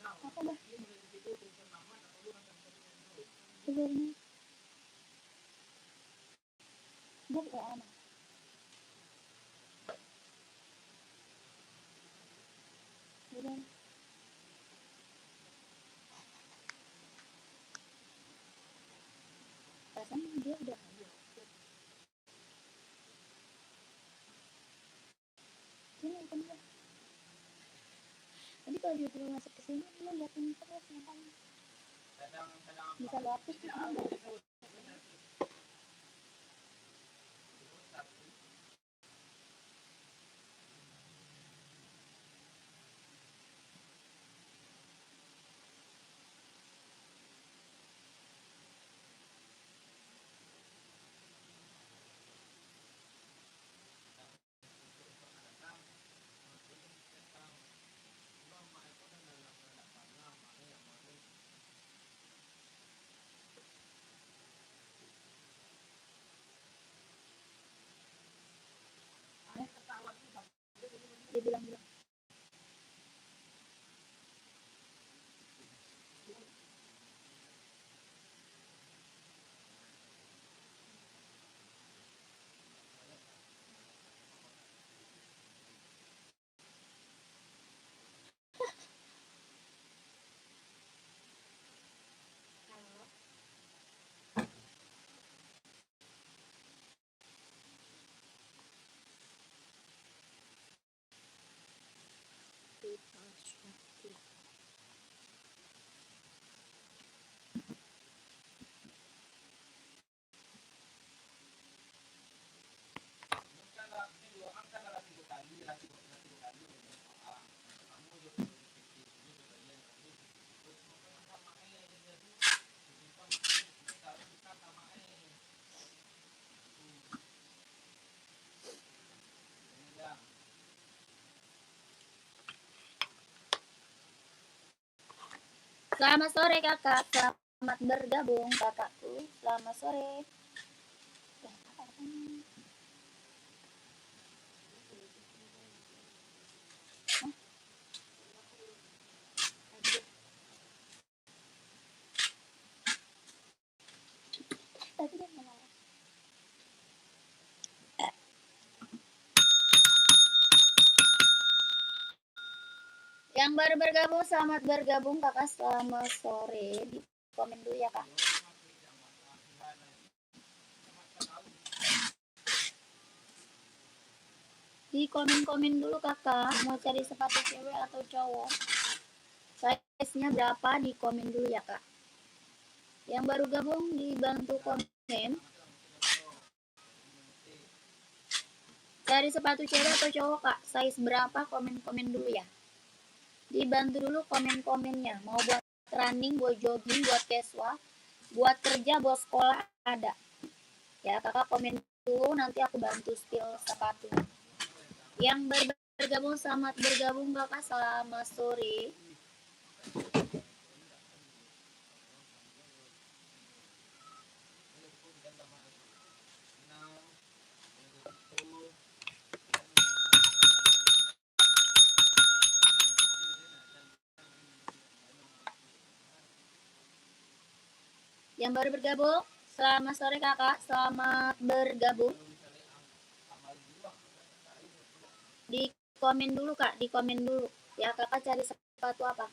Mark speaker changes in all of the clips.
Speaker 1: Apa dah? Sebenarnya dia kayak apa? Udah. Rasanya dia udah ambil. Sini kan dia. Tadi kalau dia belum masuk ke sini, dia liatin terus matanya. Bisa lo hapus tuh kan? Dia bilang-bilang. Selamat sore kakak, selamat bergabung kakakku. Selamat sore. Tadi dia ngomong. Yang baru bergabung, selamat bergabung kakak. Selamat sore. Di komen dulu ya kak. Di komen-komen dulu kakak. Mau cari sepatu cewek atau cowok? Size-nya berapa? Di komen dulu ya kak. Yang baru gabung dibantu komen. Cari sepatu cewek atau cowok kak? Size berapa? Komen-komen dulu ya. Dibantu dulu komen-komennya. Mau buat running, buat jogging, buat casual, buat kerja, buat sekolah ada. Ya kakak komen dulu, nanti aku bantu spill sepatu. Yang bergabung, selamat bergabung kakak. Selamat sore. Yang baru bergabung, selamat sore kakak. Selamat bergabung. Di komen dulu kak, di komen dulu. Ya kakak cari sepatu apa?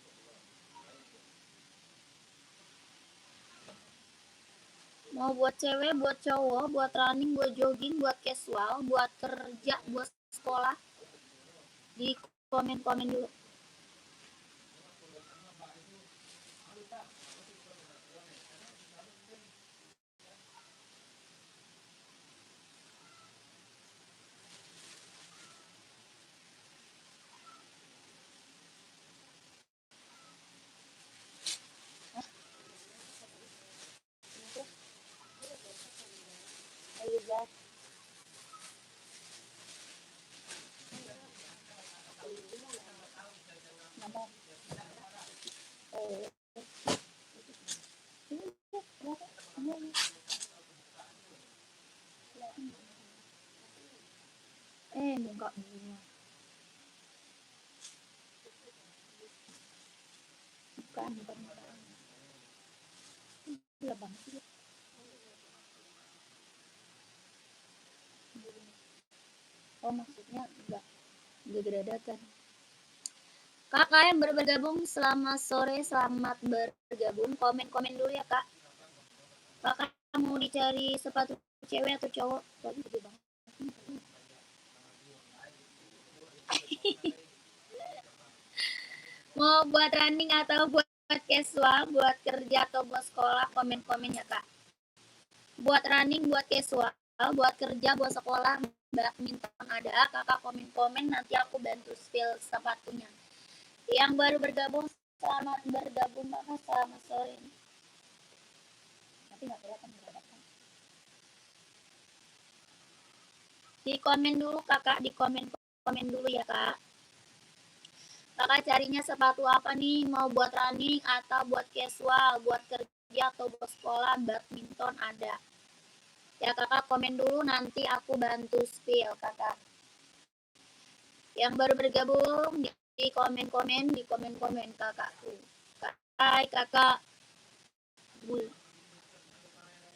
Speaker 1: Mau buat cewek, buat cowok, buat running, buat jogging, buat casual, buat kerja, buat sekolah. Di komen-komen dulu. Ayo guys. Enggak. permintaan, permintaan. Gila banget sih. Oh maksudnya enggak dadakan. Kakak yang baru bergabung selamat sore, selamat bergabung. Komen-komen dulu ya kak. Kakak mau dicari sepatu cewek atau cowok? Tadi gede banget. Mau buat running atau buat casual, buat kerja atau buat sekolah, komen-komen ya kak. Buat running, buat casual, buat kerja, buat sekolah, badminton ada, kakak komen-komen, nanti aku bantu spill sepatunya. Yang baru bergabung, selamat bergabung kakak, selamat sore. Tapi nggak kelihatan berapa. Di komen dulu kakak, di komen dulu ya kak. Kakak carinya sepatu apa nih? Mau buat running atau buat casual, buat kerja atau buat sekolah, badminton ada. Ya kakak komen dulu, nanti aku bantu spill kakak. Yang baru bergabung di komen-komen kakakku. Hai kakak Bul,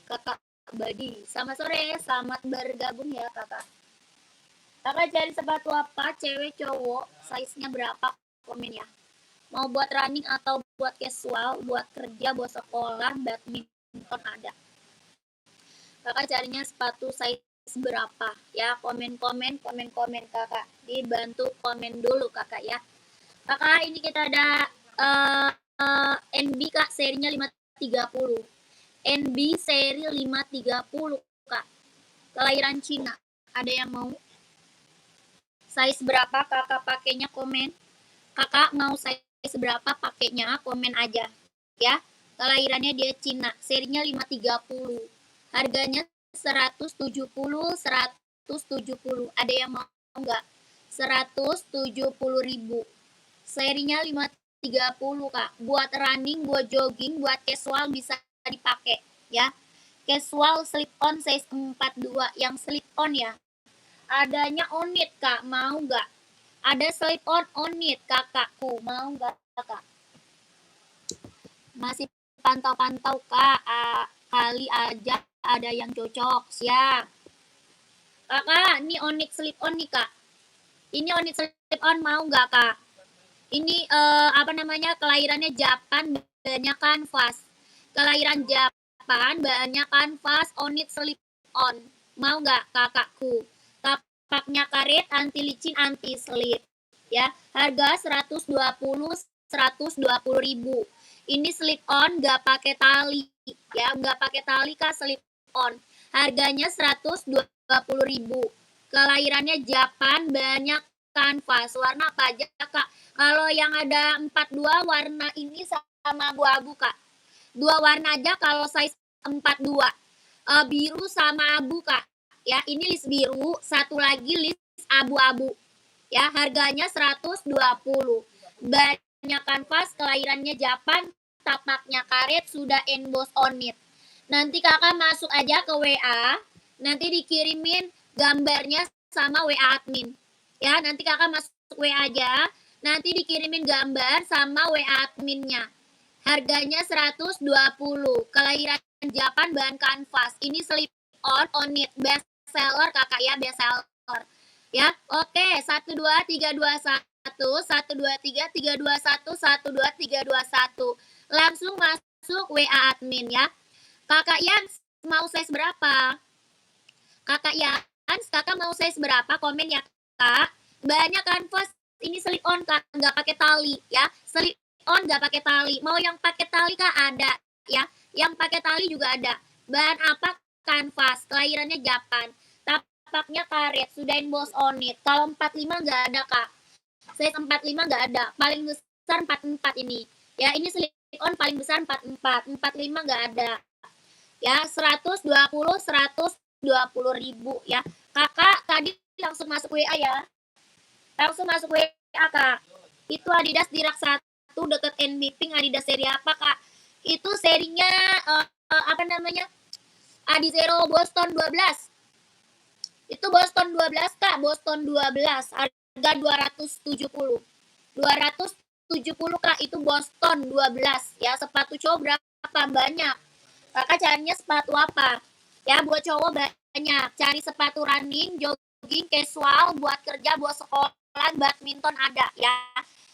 Speaker 1: kakak Badi, selamat sore, selamat bergabung ya kakak. Kakak cari sepatu apa, cewek cowok, size-nya berapa, komen ya. Mau buat running atau buat casual, buat kerja, buat sekolah, badminton ada. Kakak carinya sepatu size berapa ya, komen kakak, dibantu komen dulu kakak ya. Kakak ini kita ada NB kak, serinya 530, NB seri 530 kak, kelahiran Cina. Ada yang mau size berapa kakak pakainya, komen. Kakak mau size berapa pakainya, komen aja ya. Kelahirannya dia Cina, serinya 530, harganya 170. Ada yang mau enggak? 170.000, serinya 530 kak. Buat running, buat jogging, buat casual bisa dipakai ya. Casual slip on size 42, yang slip on ya. Adanya onit kak, mau enggak? Ada slip on onit kakakku, mau enggak kakak? Masih pantau-pantau kak, kali aja ada yang cocok. Siap kakak, ini onyx slip on nih kak. Ini onyx slip on, mau nggak kak? Ini apa namanya, kelahirannya Japan, banyak kanvas. Kelahiran Japan, banyak kanvas, onyx slip on. Mau nggak kakakku? Tapaknya karet, anti licin, anti slip ya. Harga 120.000. Ini slip on nggak pakai tali ya, nggak pakai tali kak, slip on. Harganya 120.000. Kelahirannya Japan, banyak kanvas. Warna apa aja kak? Kalau yang ada 42 warna ini sama abu-abu kak. 2 warna aja kalau size 42. Biru sama abu kak. Ya, ini list biru, satu lagi list abu-abu. Ya, harganya 120. Banyak kanvas, kelahirannya Japan, tapaknya karet, sudah emboss on it. Nanti kakak masuk aja ke WA, nanti dikirimin gambarnya sama WA admin. Ya, nanti kakak masuk WA aja, nanti dikirimin gambar sama WA adminnya. Harganya 120. Kelahiran Japan, bahan kanvas. Ini slip on it, best seller kakak ya, best seller. Ya, oke, 1 2 3 2 1, 1 2 3 3 2 1, 1 2 3 2 1. Langsung masuk WA admin ya. Kakak Yans mau size berapa? Kakak Yans, kakak mau size berapa? Komen ya kak. Banyak kanvas, ini slip on kak, nggak pakai tali ya. Slip on nggak pakai tali. Mau yang pakai tali kak, ada ya. Yang pakai tali juga ada. Bahan apa? Kanvas. Kelahirannya Japan. Tapaknya karet, sudah emboss on it. Kalau 45 nggak ada kak. Size 45 nggak ada. Paling besar 44 ini. Ya, ini slip on paling besar 44. 45 nggak ada. Ya, 120.000 ya. Kakak tadi langsung masuk WA ya. Langsung masuk WA kak. Itu Adidas Dirak 1 deket NB Pink. Adidas seri apa kak? Itu serinya apa namanya? Adizero Boston 12. Itu Boston 12 kak, Boston 12. Harga 270. 70 kak, itu Boston 12 ya. Sepatu cowok berapa? Banyak. Kakak carinya sepatu apa? Ya buat cowok banyak. Cari sepatu running, jogging, casual, buat kerja, buat sekolah, badminton ada ya.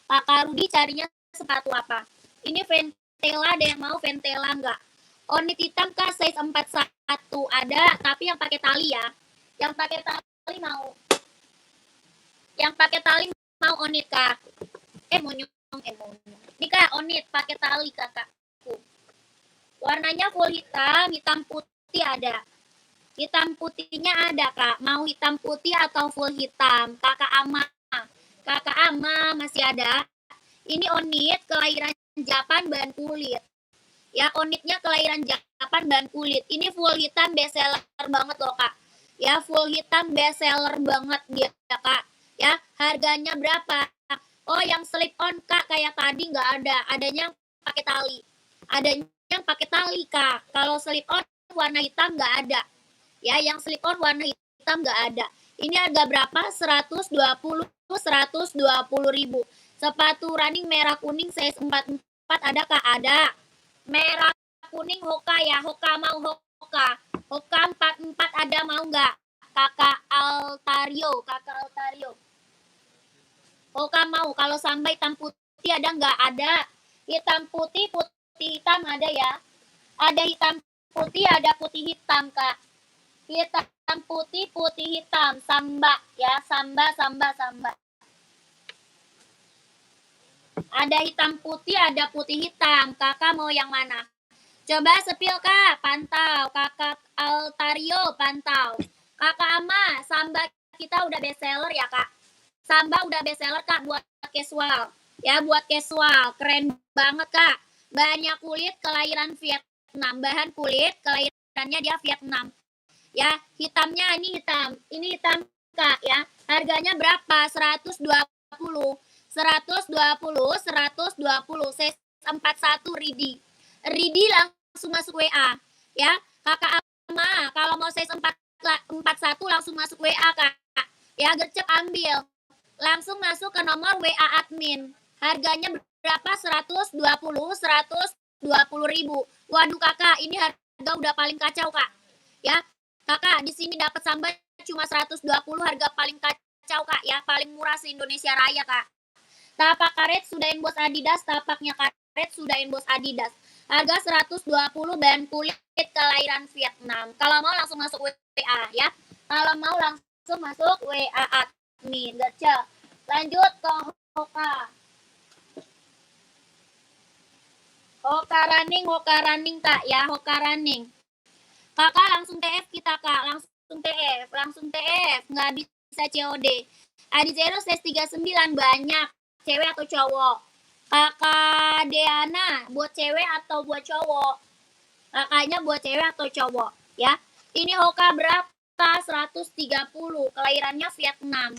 Speaker 1: Kakak Rudi carinya sepatu apa? Ini Ventela, ada yang mau Ventela nggak? Onit hitam kak, size 41 ada, tapi yang pakai tali ya. Yang pakai tali mau. Yang pakai tali mau onit kak. Monyong. Ini kak onit pakai tali kakakku. Warnanya full hitam, hitam putih ada. Hitam putihnya ada kak. Mau hitam putih atau full hitam? Kakak Ama. Kakak Ama masih ada. Ini onit kelahiran Japan, bahan kulit. Ya onitnya kelahiran Japan, bahan kulit. Ini full hitam, best seller banget loh kak. Ya full hitam, best seller banget dia kak. Ya harganya berapa? Oh yang slip on kak, kayak tadi nggak ada. Adanya pakai tali. Adanya yang pakai tali kak. Kalau slip on warna hitam nggak ada. Ya yang slip on warna hitam nggak ada. Ini harga berapa? 120 ribu. Sepatu running merah kuning size 44 ada kak? Ada. Merah kuning Hoka ya. Hoka mau Hoka. Hoka 44 ada, mau nggak? Kakak Altario. Hoka mau. Kalau Samba hitam putih ada nggak? Ada. Hitam putih, putih hitam ada ya. Ada hitam putih, ada putih hitam kak. Hitam putih, putih hitam. Samba ya. Samba. Ada hitam putih, ada putih hitam. Kakak mau yang mana? Coba sepil kak, pantau. Kakak Altario, pantau. Kakak Ama, Samba kita udah best seller ya kak. Samba udah best seller kak buat casual. Ya buat casual, keren banget kak. Banyak kulit, kelahiran Vietnam. Bahan kulit, kelahirannya dia Vietnam. Ya, hitamnya ini hitam. Ini hitam kak ya. Harganya berapa? 120. 120 size 41 Ridi langsung masuk WA ya. Kakak Ama kalau mau size 41 langsung masuk WA kak ya. Gercep ambil langsung masuk ke nomor WA admin. Harganya berapa? 120 ribu. Waduh kakak, ini harga udah paling kacau kak ya. Kakak di sini dapat Samba cuma 120, harga paling kacau kak ya, paling murah se Indonesia Raya kak. Tapak karet sudahin bos Adidas, tapaknya karet sudahin bos Adidas. Harga 120, bahan kulit, kelahiran Vietnam. Kalau mau langsung masuk WA ya. Kalau mau langsung masuk WA admin. Gercel. Lanjut ke Hoka. Hoka running kak ya, Hoka running. Kakak langsung TF kita kak, langsung TF. Nggak bisa COD. Adizero size 39 banyak. Cewek atau cowok? Kakak Deana buat cewek atau buat cowok? Kakaknya buat cewek atau cowok ya. Ini Hoka berapa? 130, kelahirannya Vietnam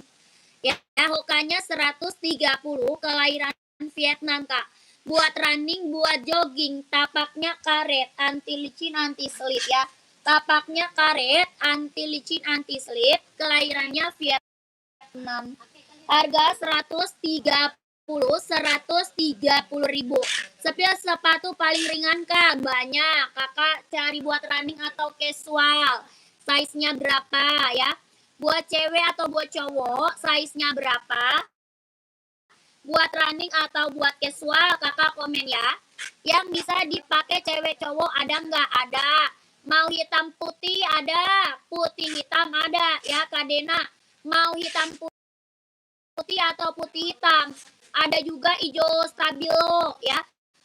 Speaker 1: ya. Hokanya 130, kelahiran Vietnam kak. Buat running, buat jogging. Tapaknya karet, anti licin, anti slip ya. Tapaknya karet, anti licin, anti slip. Kelahirannya Vietnam. Harga 130 ribu. Sepatu paling ringan kak, banyak. Kakak cari buat running atau casual. Size-nya berapa ya? Buat cewek atau buat cowok, size-nya berapa? Buat running atau buat casual, kakak komen ya. Yang bisa dipakai cewek cowok ada nggak? Ada. Mau hitam putih ada, putih hitam ada ya Kak Dena. Mau hitam putih atau putih hitam. Ada juga hijau stabilo ya.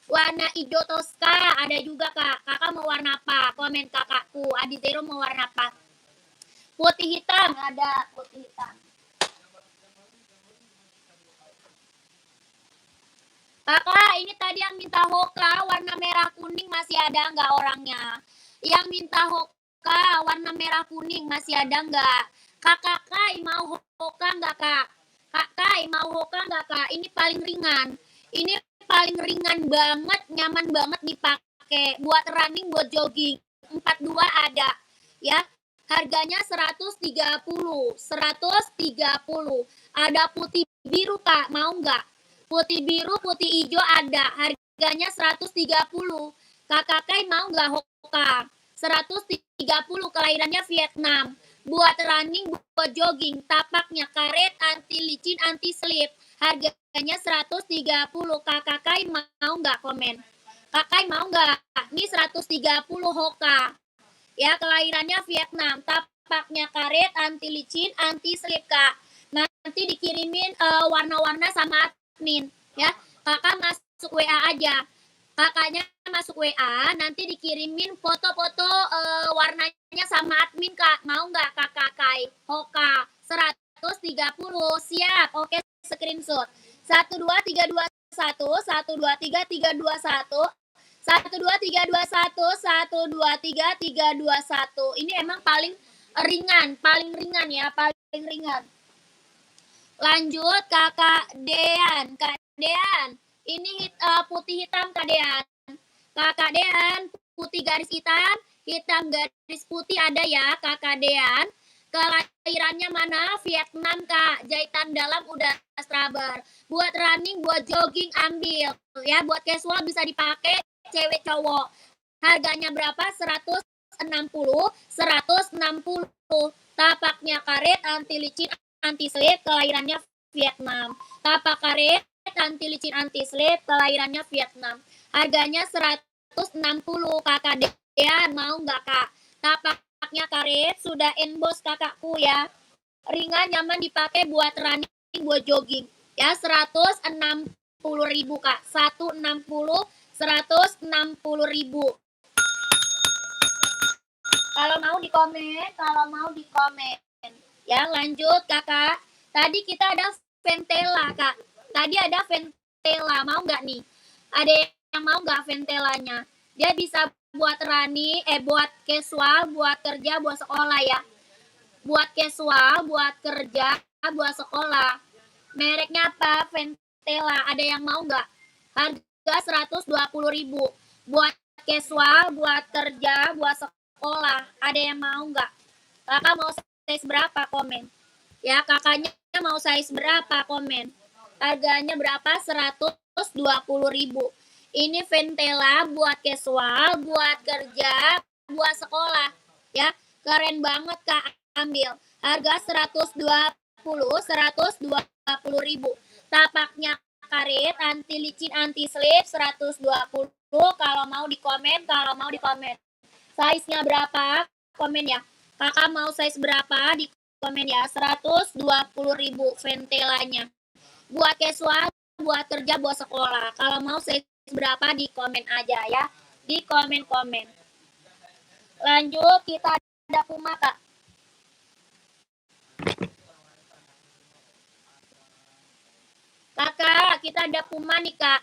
Speaker 1: Warna hijau Tosca ada juga kak. Kakak mau warna apa? Komen kakakku. Adizero mau warna apa? Putih hitam ada, putih hitam. Kakak, ini tadi yang minta Hoka warna merah kuning masih ada nggak orangnya? Yang minta Hoka warna merah kuning masih ada nggak? Kakak mau Hoka nggak kak? Kakak mau Hoka nggak kak? Ini paling ringan. Ini paling ringan banget, nyaman banget dipakai. Buat running, buat jogging. 42 ada. Ya, harganya 130. Ada putih biru kak, mau nggak? Putih biru, putih hijau ada. Harganya 130. Kakak Kai mau nggak Hoka? 130, kelahirannya Vietnam. Buat running, buat jogging. Tapaknya karet, anti licin, anti slip. Harganya 130. Kakak Kai mau nggak komen? Kakak Kai mau nggak? Ini 130 Hoka. Ya, kelahirannya Vietnam. Tapaknya karet, anti licin, anti slip, Kak. Nanti dikirimin warna-warna sama admin. Ya, kakak masuk WA aja. Kakaknya masuk WA, nanti dikirimin foto-foto warnanya sama admin, Kak. Mau nggak Kakak Kai? Hoka 130. Siap. Oke, screenshot. 12321, 12331, 12321, 12331. Ini emang paling ringan ya, paling ringan. Lanjut Kakak Dean. Kak Dean, ini putih hitam Kak Dean. Kakak Dean, putih garis hitam garis putih ada ya Kakak Dean. Kelahirannya mana? Vietnam, Kak. Jahitan dalam udah straber. Buat running, buat jogging ambil ya. Buat casual bisa dipakai cewek cowok. Harganya berapa? 160. Tapaknya karet, anti licin, anti slip, kelahirannya Vietnam. Tapak karet, anti licin, anti slip, kelahirannya Vietnam. Harganya 160. Kakak Dean mau nggak, Kak? Tapaknya karet, sudah emboss kakakku ya. Ringan, nyaman dipakai buat running, buat jogging. Ya, 160.000, Kak. 160, 160.000. Kalau mau di komen. Ya, lanjut Kakak. Tadi kita ada Ventela, Kak. Tadi ada Ventela, mau nggak nih? Ada yang mau nggak Ventelanya? Dia bisa buat running, buat casual, buat kerja, buat sekolah ya. Buat casual, buat kerja, buat sekolah. Mereknya apa? Ventela. Ada yang mau nggak? Harga 120.000. Buat casual, buat kerja, buat sekolah. Ada yang mau nggak? Kakak mau size berapa? Komen. Ya, kakaknya mau size berapa? Komen. Harganya berapa? 120.000. Ini Ventela buat casual, buat kerja, buat sekolah. Ya, keren banget Kak. Ambil. Harga 120.000. Tapaknya karet, anti licin, anti slip 120. Kalau mau di komen, Size-nya berapa? Komen ya. Kakak mau size berapa? Di komen ya. 120.000 Ventelanya. Buat casual, buat kerja, buat sekolah. Kalau mau size berapa di komen aja ya. Di komen-komen. Lanjut, kita ada Puma, Kak. Kakak, kita ada Puma nih, Kak.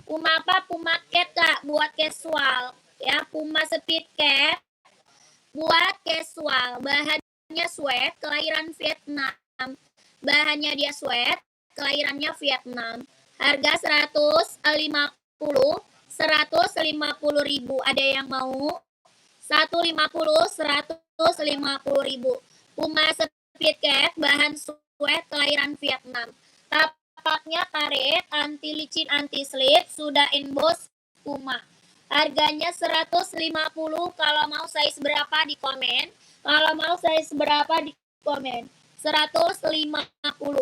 Speaker 1: Puma apa? Puma Cat, Kak. Buat casual. Ya, Puma Speed Cat. Buat casual. Bahannya sweat, kelahiran Vietnam. Bahannya dia sweat, kelahirannya Vietnam. Harga 150.000. Ada yang mau? 150.000. Puma Speed Cat, bahan sweat, kelahiran Vietnam. Tapaknya karet, anti licin, anti slip, sudah emboss Puma. Harganya 150. Kalau mau size berapa di komen? 150.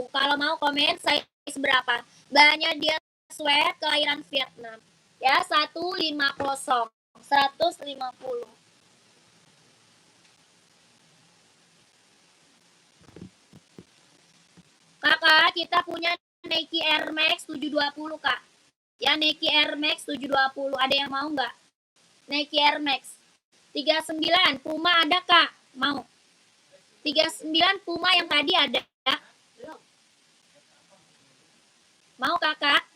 Speaker 1: Kalau mau komen size berapa? Bahannya dia sweat, kelahiran Vietnam. Ya, 150. Kakak, kita punya Nike Air Max 720, Kak. Ya, Nike Air Max 720. Ada yang mau nggak? Nike Air Max 39. Puma ada, Kak? Mau? 39 Puma yang tadi ada. Mau, Kakak?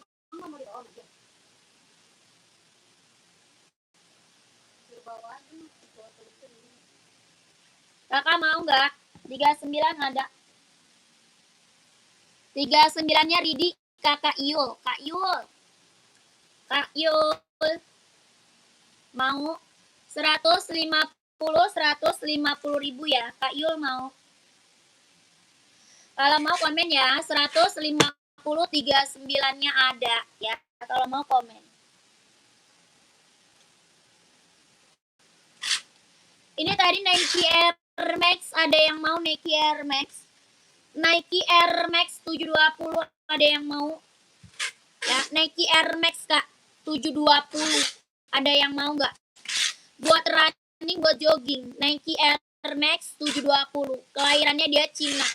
Speaker 1: Kakak mau nggak? 39 ada. 39-nya Ridi, Kakak Yul. Kak Yul. Mau 150.000 ya. Kak Yul mau. Kalau mau komen ya, 150.000 39-nya ada ya. Kalau mau komen. Ini tadi Nike Air Max, ada yang mau Nike Air Max? Nike Air Max 720 ada yang mau? Ya, Nike Air Max Kak 720. Ada yang mau nggak? Buat running, buat jogging. Nike Air Max 720. Kelahirannya dia Cina.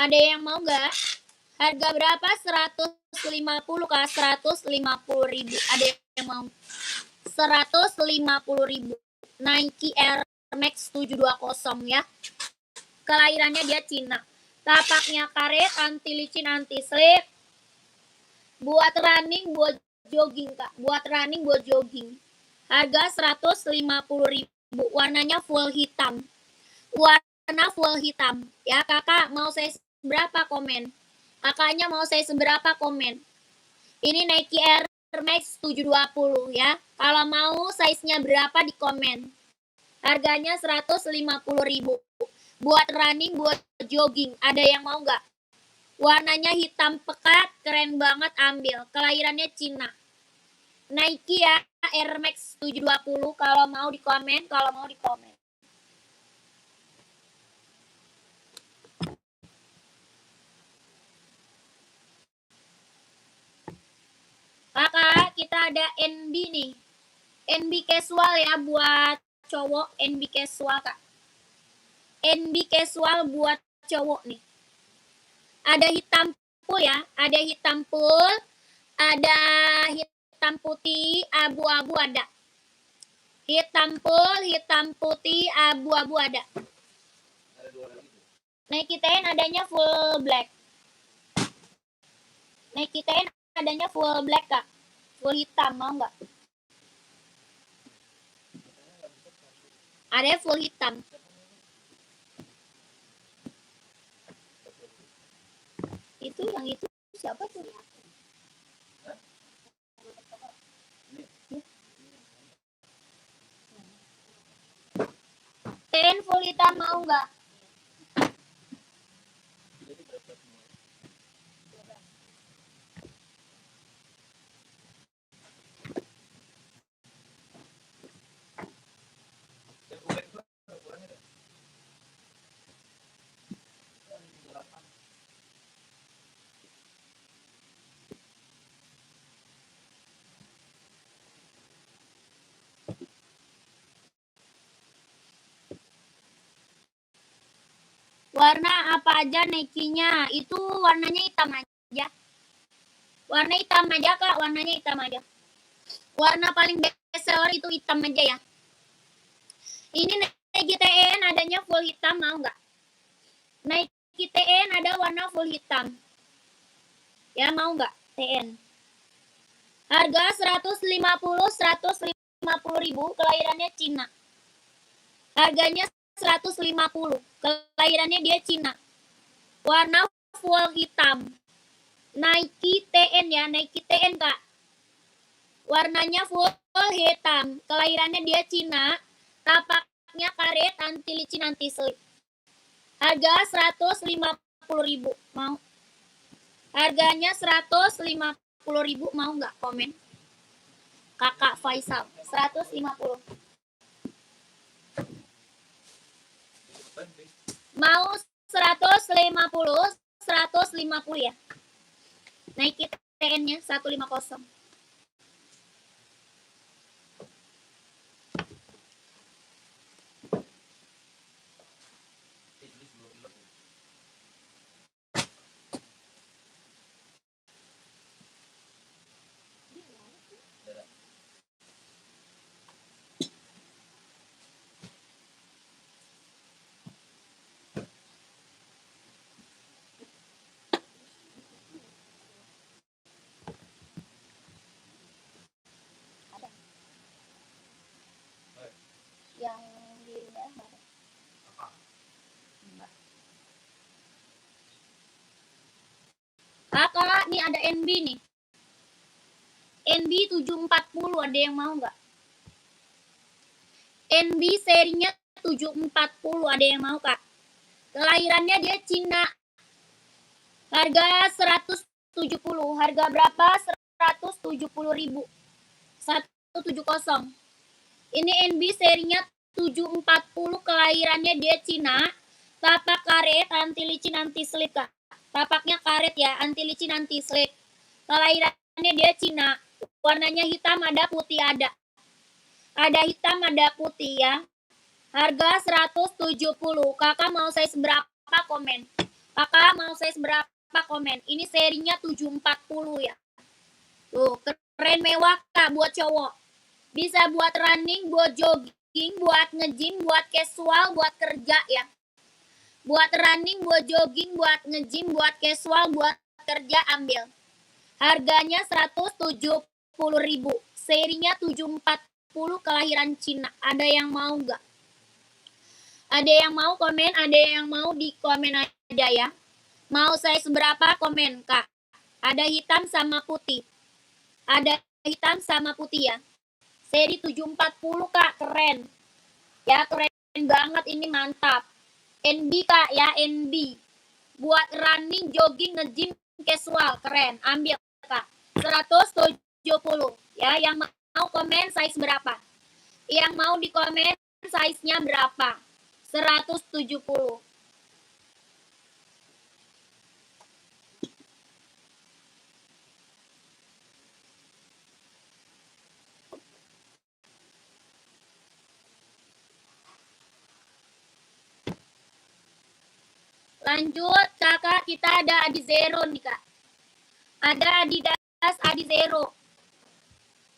Speaker 1: Ada yang mau nggak? Harga berapa? 150 Kak, 150.000. Ada yang mau? 150.000. Nike Air Max 720 ya. Kelahirannya dia Cina. Tapaknya karet, anti licin, anti slip. Buat running, buat jogging Kak. Buat running, buat jogging. Harga 150.000. Warnanya full hitam. Warna full hitam. Ya kakak mau size berapa komen? Kakaknya mau size berapa komen? Ini Nike Air Max 720 ya. Kalau mau size-nya berapa di komen. Harganya 150.000. Buat running, buat jogging. Ada yang mau nggak? Warnanya hitam pekat, keren banget, ambil. Kelahirannya Cina. Nike ya, Air Max 720. Kalau mau di komen, kalau mau di komen. Kakak, kita ada NB nih. NB casual ya buat cowok, NB casual Kak. NB casual buat cowok nih. Ada hitam full ya, ada hitam full, ada hitam putih, abu-abu ada. Hitam full, hitam putih, abu-abu ada. Nike 10 adanya full black. Nike 10 adanya full black Kak. Full hitam, mau nggak? Ada full hitam. Itu yang itu siapa tuh? Ten full hitam mau nggak? Warna apa aja Nike-nya? Itu warnanya hitam aja. Warna hitam aja Kak, warnanya hitam aja. Warna paling best seller itu hitam aja ya. Ini Nike TN adanya full hitam, mau nggak? Nike TN ada warna full hitam. Ya mau nggak TN? Harga 150.000, kelahirannya Cina. Harganya 150. Kelahirannya dia Cina. Warna full hitam. Nike TN ya, Nike TN Kak. Warnanya full hitam. Kelahirannya dia Cina. Tapaknya karet, anti licin, anti slip. Harga 150.000. Mau? Harganya 150.000, mau nggak komen? Kakak Faisal 150. Mau 150, 150 ya. Nike TN-nya 150. Yang di merah mana? Kakak, nih ada NB nih. NB 740, ada yang mau nggak? NB serinya 740, ada yang mau Kak? Kelahirannya dia Cina. Harga 170. Harga berapa? 170.000. 170. Ini NB serinya 740, kelahirannya dia Cina. Tapak karet, anti licin, anti slip, Kak. Tapaknya karet ya, anti licin, anti slip. Kelahirannya dia Cina. Warnanya hitam, ada putih, ada. Ada hitam, ada putih ya. Harga 170. Kakak mau size berapa, komen? Kakak mau size berapa, komen? Ini serinya 740 ya. Tuh, keren mewah, Kak, buat cowok. Bisa buat running, buat jogging, buat nge-gym, buat casual, buat kerja ya. Buat running, buat jogging, buat nge-gym, buat casual, buat kerja, ambil. Harganya 170.000. Serinya 740, kelahiran Cina. Ada yang mau nggak? Ada yang mau komen, ada yang mau di komen aja ya. Mau size berapa, komen, Kak. Ada hitam sama putih. Ada hitam sama putih ya. Seri 740, Kak, keren. Ya, keren banget, ini mantap. NB, Kak, ya, NB. Buat running, jogging, nge-gym, casual, keren. Ambil, Kak. 170. Ya, yang mau komen size berapa? Yang mau di komen size-nya berapa? 170. Lanjut, Kakak, kita ada Adizero nih, Kak. Ada Adidas Adizero.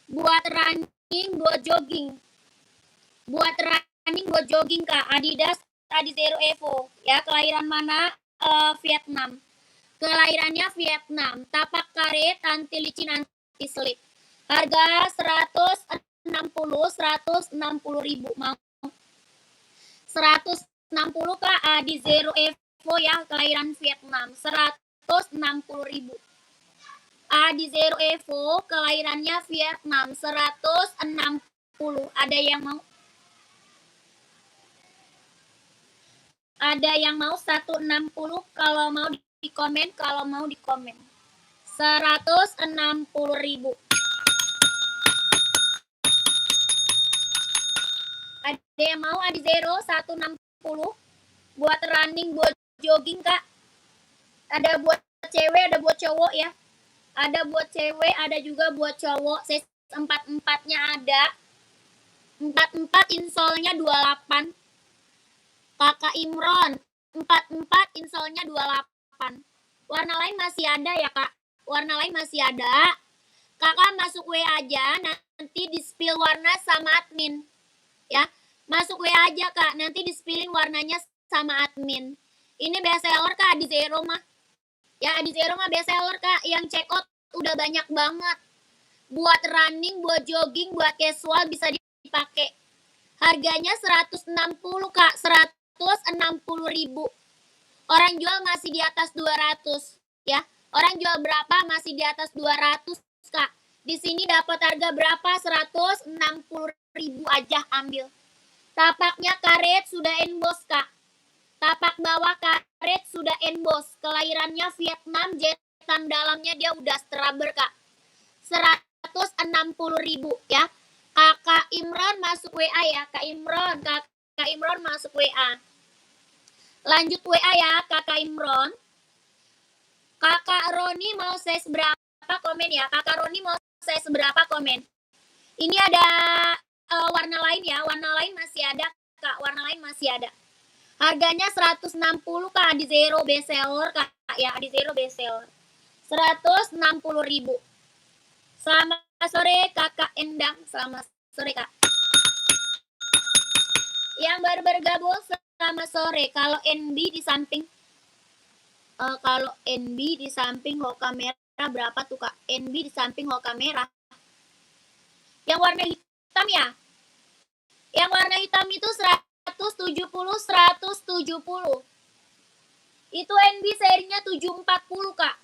Speaker 1: Buat running, buat jogging. Buat running, buat jogging, Kak. Adidas Adizero Evo. Ya, kelahiran mana? Vietnam. Kelahirannya Vietnam. Tapak karet, anti licin, anti slip. Harga 160.000. Mau 160, Kak. Adizero Evo ya, kelahiran Vietnam. 160.000. Adizero Evo, kelahirannya Vietnam. 160. Ada yang mau? Ada yang mau 160? Kalau mau di komen, kalau mau di komen. 160.000. Ada yang mau Adizero 160? Buat running, buat jogging, Kak. Ada buat cewek, ada buat cowok ya. Ada buat cewek, ada juga buat cowok. Size 44-nya ada. 44 insolnya 28. Kakak Imron, 44 insolnya 28. Warna lain masih ada ya, Kak? Warna lain masih ada. Kakak masuk WA aja, nanti di-spill warna sama admin. Ya, masuk WA aja, Kak. Nanti di-spillin warnanya sama admin. Ini best seller, Kak, di Zero mah. Ya, di Zero mah best seller, Kak. Yang check out udah banyak banget. Buat running, buat jogging, buat casual bisa dipakai. Harganya 160, Kak. 160.000. Orang jual masih di atas 200 ya. Orang jual berapa? Masih di atas 200, Kak. Di sini dapat harga berapa? 160.000 aja, ambil. Tapaknya karet sudah emboss, Kak. Tapak bawah karet sudah emboss. Kelahirannya Vietnam, jetan dalamnya dia udah strabber, Kak. 160.000 ya. Kakak Imron masuk WA ya, Kak Imron. Kakak Imron masuk WA. Lanjut WA ya, Kakak Imron. Kakak Roni mau size berapa, komen ya. Kakak Roni mau size berapa, komen. Ini ada warna lain ya. Warna lain masih ada, Kak. Warna lain masih ada. Harganya 160, Kak. Di Zero best seller, Kak. Ya, di Zero best seller. 160.000. Selamat sore, Kakak Endang. Selamat sore, Kak. Yang baru bergabung, selamat sore. Kalau NB di samping kalau NB di samping Hoka merah berapa tuh, Kak? NB di samping Hoka merah. Yang warna hitam ya? Yang warna hitam itu 170, 170. Itu NB serinya 740, Kak.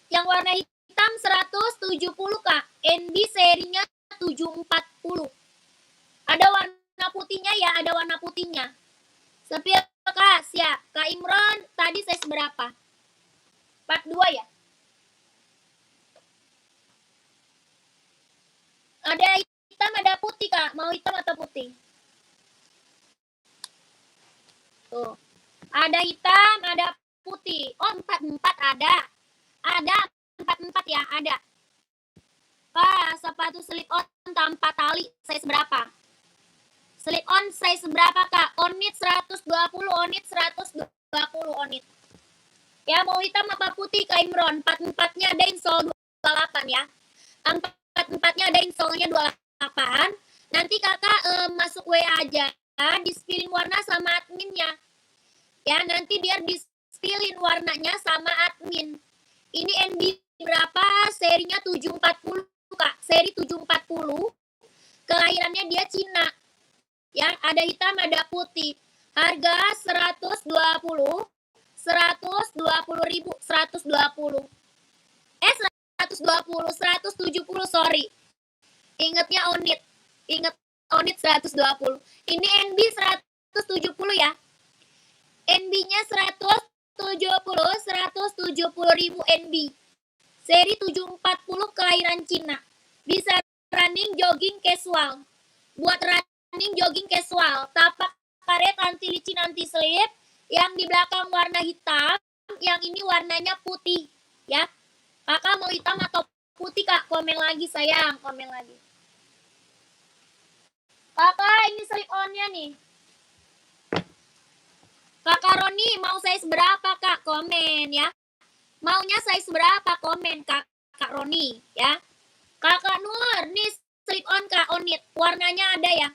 Speaker 1: Yang warna hitam 170, Kak. NB serinya 740. Ada warna putihnya ya, ada warna putihnya. Sepil, Kak, siap. Kak Imron, tadi size berapa? Ada hitam, ada putih Kak. Mau hitam atau putih? Tuh. Ada hitam, ada putih. Oh, 44 ada. Ada 44 ya, ada. Kak, sepatu slip on tanpa tali size berapa? Slip on size berapa Kak? Onit 120, onit 120 onit. Ya, mau hitam apa putih Kak Imron? 44-nya ada insole 28 ya. 44-nya ada insole-nya 28. Nanti Kakak masuk WA aja, di-spillin warna sama adminnya. Ya, nanti biar di-spillin warnanya sama admin. Ini NB berapa? Serinya 740 Kak. Seri 740. Kelahirannya dia Cina. Ya, ada hitam, ada putih. Harga 120. 120.000, 120. 120, 170, sorry. Ingatnya onit. Ingat onit 120. Ini NB 170 ya. NB-nya 170.000 NB. Seri 740 kelahiran Cina. Bisa running jogging casual. Buat running jogging casual. Tapak karet anti licin anti slip. Yang di belakang warna hitam. Yang ini warnanya putih. Ya. Kakak mau hitam atau putih Kak? Komen lagi sayang. Komen lagi. Kakak ini slip on-nya nih. Kakak Roni mau size berapa Kak? Komen ya. Maunya size berapa? Komen Kak Roni ya. Kakak Nur, nih slip on Kak Onit. Warnanya ada ya.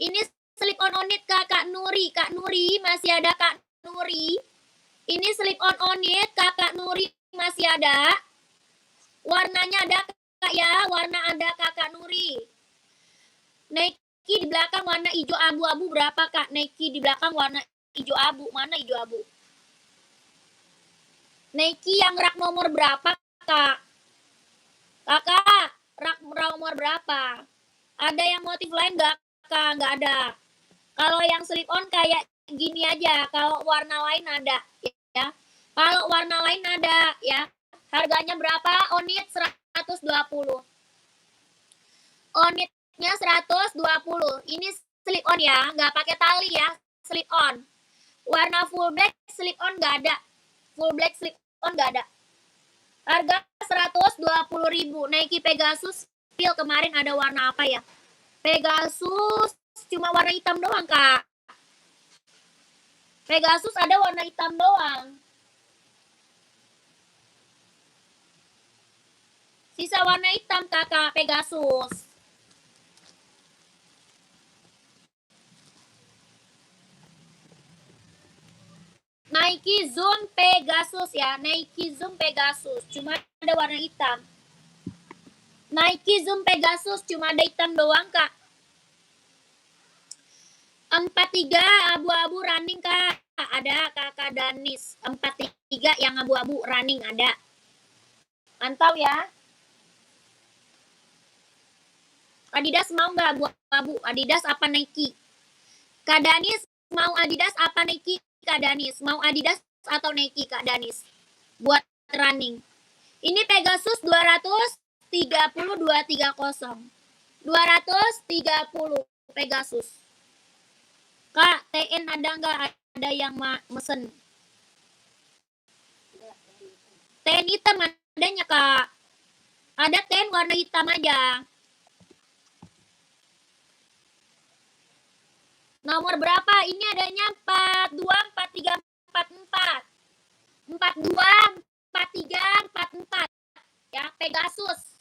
Speaker 1: Ini slip on Onit Kakak Nuri. Kak Nuri masih ada Kak Nuri. Ini slip on Onit Kakak Nuri masih ada. Warnanya ada Kak ya. Warna ada Kakak Nuri. Nike di belakang warna hijau abu-abu berapa Kak? Nike di belakang warna hijau abu. Mana hijau abu? Nike yang rak nomor berapa Kak? Kakak, rak nomor berapa? Ada yang motif lain nggak Kak? Nggak ada. Kalau yang slip on kayak gini aja. Kalau warna lain ada ya. Kalau warna lain ada ya. Harganya berapa? Onit 120. Onitnya 120. Ini slip on ya, nggak pakai tali ya. Slip on. Warna full black slip on nggak ada. Full black slip on nggak ada. Harga 120.000. Nike Pegasus Pil kemarin ada warna apa ya? Pegasus cuma warna hitam doang Kak. Pegasus ada warna hitam doang. Sisa warna hitam Kakak Pegasus. Nike Zoom Pegasus ya. Nike Zoom Pegasus. Cuma ada warna hitam. Nike Zoom Pegasus cuma ada hitam doang Kak. 43 abu-abu running Kak. Ada Kakak Danis. 43 yang abu-abu running ada. Mantap ya. Adidas mau nggak abu-abu? Adidas apa Nike? Kak Danis mau Adidas apa Nike? Kak Danis mau Adidas atau Nike Kak Danis? Buat running. Ini Pegasus 230 230 Pegasus. Kak, TN ada nggak? Ada yang mesen? TN hitam adanya Kak. Ada TN warna hitam aja. Nomor berapa? Ini adanya 42, 43, 44. 42, 43, 44. Ya, Pegasus.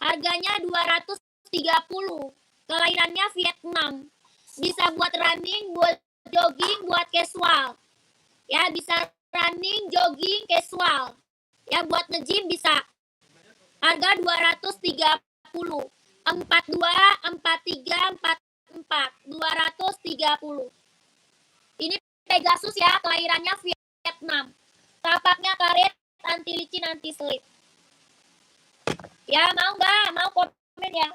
Speaker 1: Harganya 230. Kelahirannya Vietnam. Bisa buat running, buat jogging, buat casual. Ya, bisa running, jogging, casual. Ya, buat nge-gym bisa. Harga 230. 42, 43, 44. 230. Ini Pegasus ya, kelahirannya Vietnam. Tapaknya karet, anti licin, anti slip. Ya, mau nggak? Mau komen ya?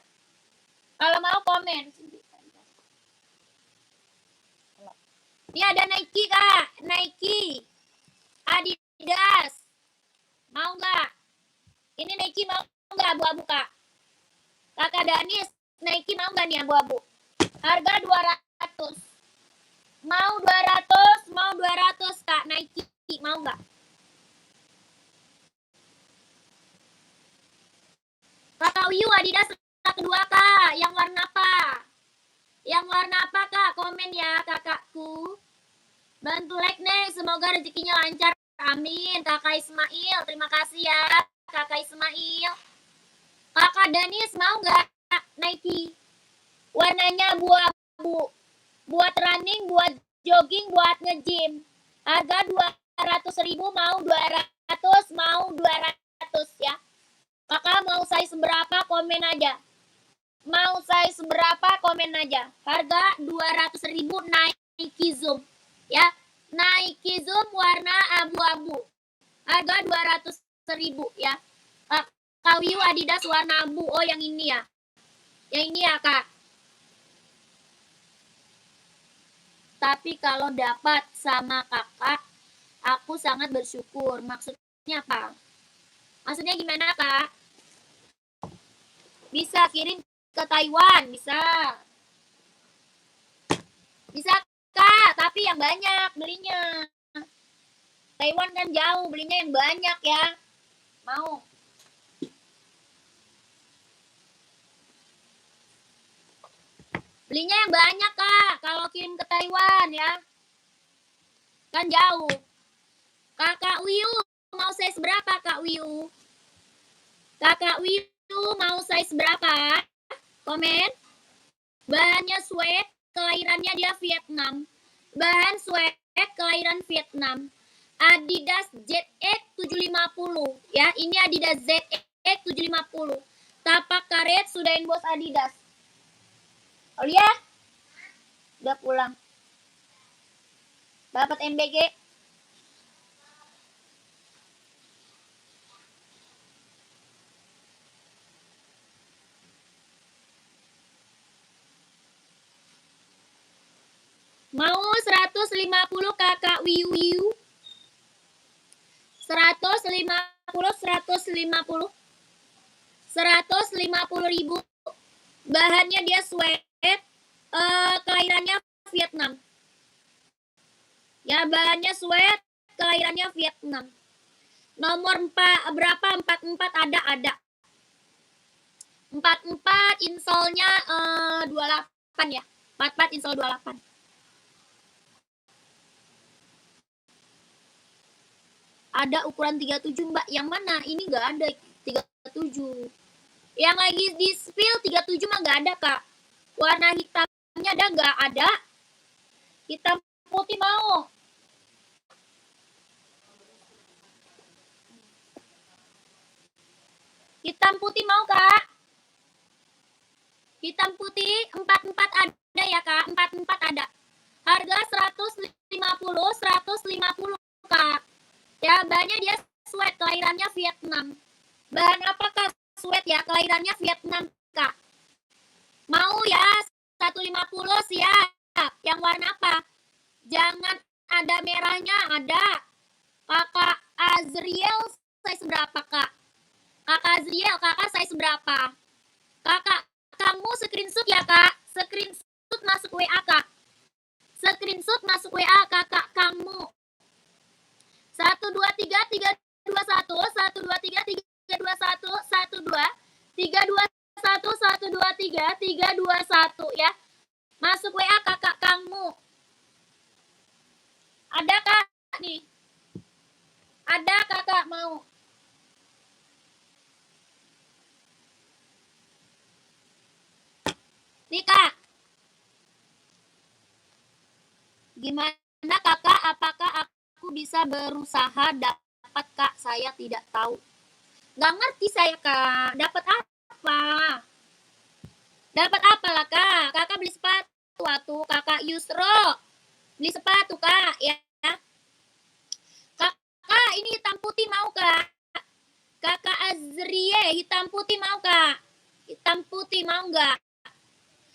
Speaker 1: Kalau mau komen. Ini ada Nike Kak, Nike, Adidas. Mau nggak? Ini Nike mau nggak abu-abu Kak? Kakak Danis, Nike mau nggak nih abu-abu? Harga 200. Mau 200 Kak, Nike mau nggak? Kakak Wiyu Adidas 2 Kak, yang warna apa? Yang warna apa Kak? Komen ya kakakku. Bantu like nih, semoga rezekinya lancar. Amin. Kakak Ismail, terima kasih ya Kakak Ismail. Kakak Danis mau nggak Nike? Warnanya abu-abu. Buat running, buat jogging, buat nge-gym. Harga 200.000, mau 200, mau 200 ya. Kakak mau size berapa? Komen aja. Mau size berapa? Komen aja. Harga 200.000 Nike Zoom ya. Nike Zoom warna abu-abu. Harga 200.000 ya. Kak Wiyu Adidas warna abu. Oh yang ini ya. Yang ini ya Kak. Tapi kalau dapat sama kakak, aku sangat bersyukur. Maksudnya apa? Maksudnya gimana Kak? Bisa kirim ke Taiwan, bisa. Bisa Kak, tapi yang banyak belinya. Taiwan kan jauh, belinya yang banyak ya. Mau? Belinya yang banyak Kak, kalau kirim ke Taiwan ya. Kan jauh. Kakak Wiyu mau size berapa Kak Wiyu? Kakak Wiyu mau size berapa? Komen. Bahannya sweat, kelahirannya dia Vietnam. Bahan sweat, kelahiran Vietnam. Adidas ZX 750 ya. Ini Adidas ZX 750. Tapak karet sudah emboss Adidas. Oh ya? Udah pulang. Dapat MBG. Mau 150 Kakak Wiyu. 150, 150. 150.000. Bahannya dia sweat, kelahirannya Vietnam. Ya, bahannya sweat, kelahirannya Vietnam. Nomor 4 berapa? 44 ada. 44 insolnya 28 ya. 44 insol 28. Ada ukuran 37 Mbak. Yang mana? Ini nggak ada 37. Yang lagi di spill 37 mah nggak ada Kak. Warna hitamnya ada nggak? Ada. Hitam putih mau. Hitam putih mau Kak? Hitam putih 44 ada ya Kak? 44 ada. Harga 150 Kak. Ya, bahannya dia sweat, kelahirannya Vietnam. Bahan apa Kak? Sweat ya, kelahirannya Vietnam Kak. Mau ya 150 siap. Yang warna apa? Jangan ada merahnya, ada. Kakak Azriel size berapa Kak? Kakak Azriel, kakak size berapa? Kakak, kamu screenshot ya Kak? Screenshot masuk WA Kak. Screenshot masuk WA kakak kamu. 1 2 3 3 2 1 1 2 3 3 2 1 1 2 3 2 1 1 2 3 3 2 1 ya. Masuk WA kakak kamu. Ada Kak nih? Ada kakak mau? Nih Kak. Gimana kakak? Apakah aku bisa berusaha dapat Kak? Saya tidak tahu. Nggak ngerti saya Kak. Dapat apa? Dapat apa lah Kak? Kakak beli sepatu tuh Kakak Yusro. Beli sepatu Kak ya. Kakak ini hitam putih mau Kak? Kakak Azrie hitam putih mau Kak? Hitam putih mau nggak?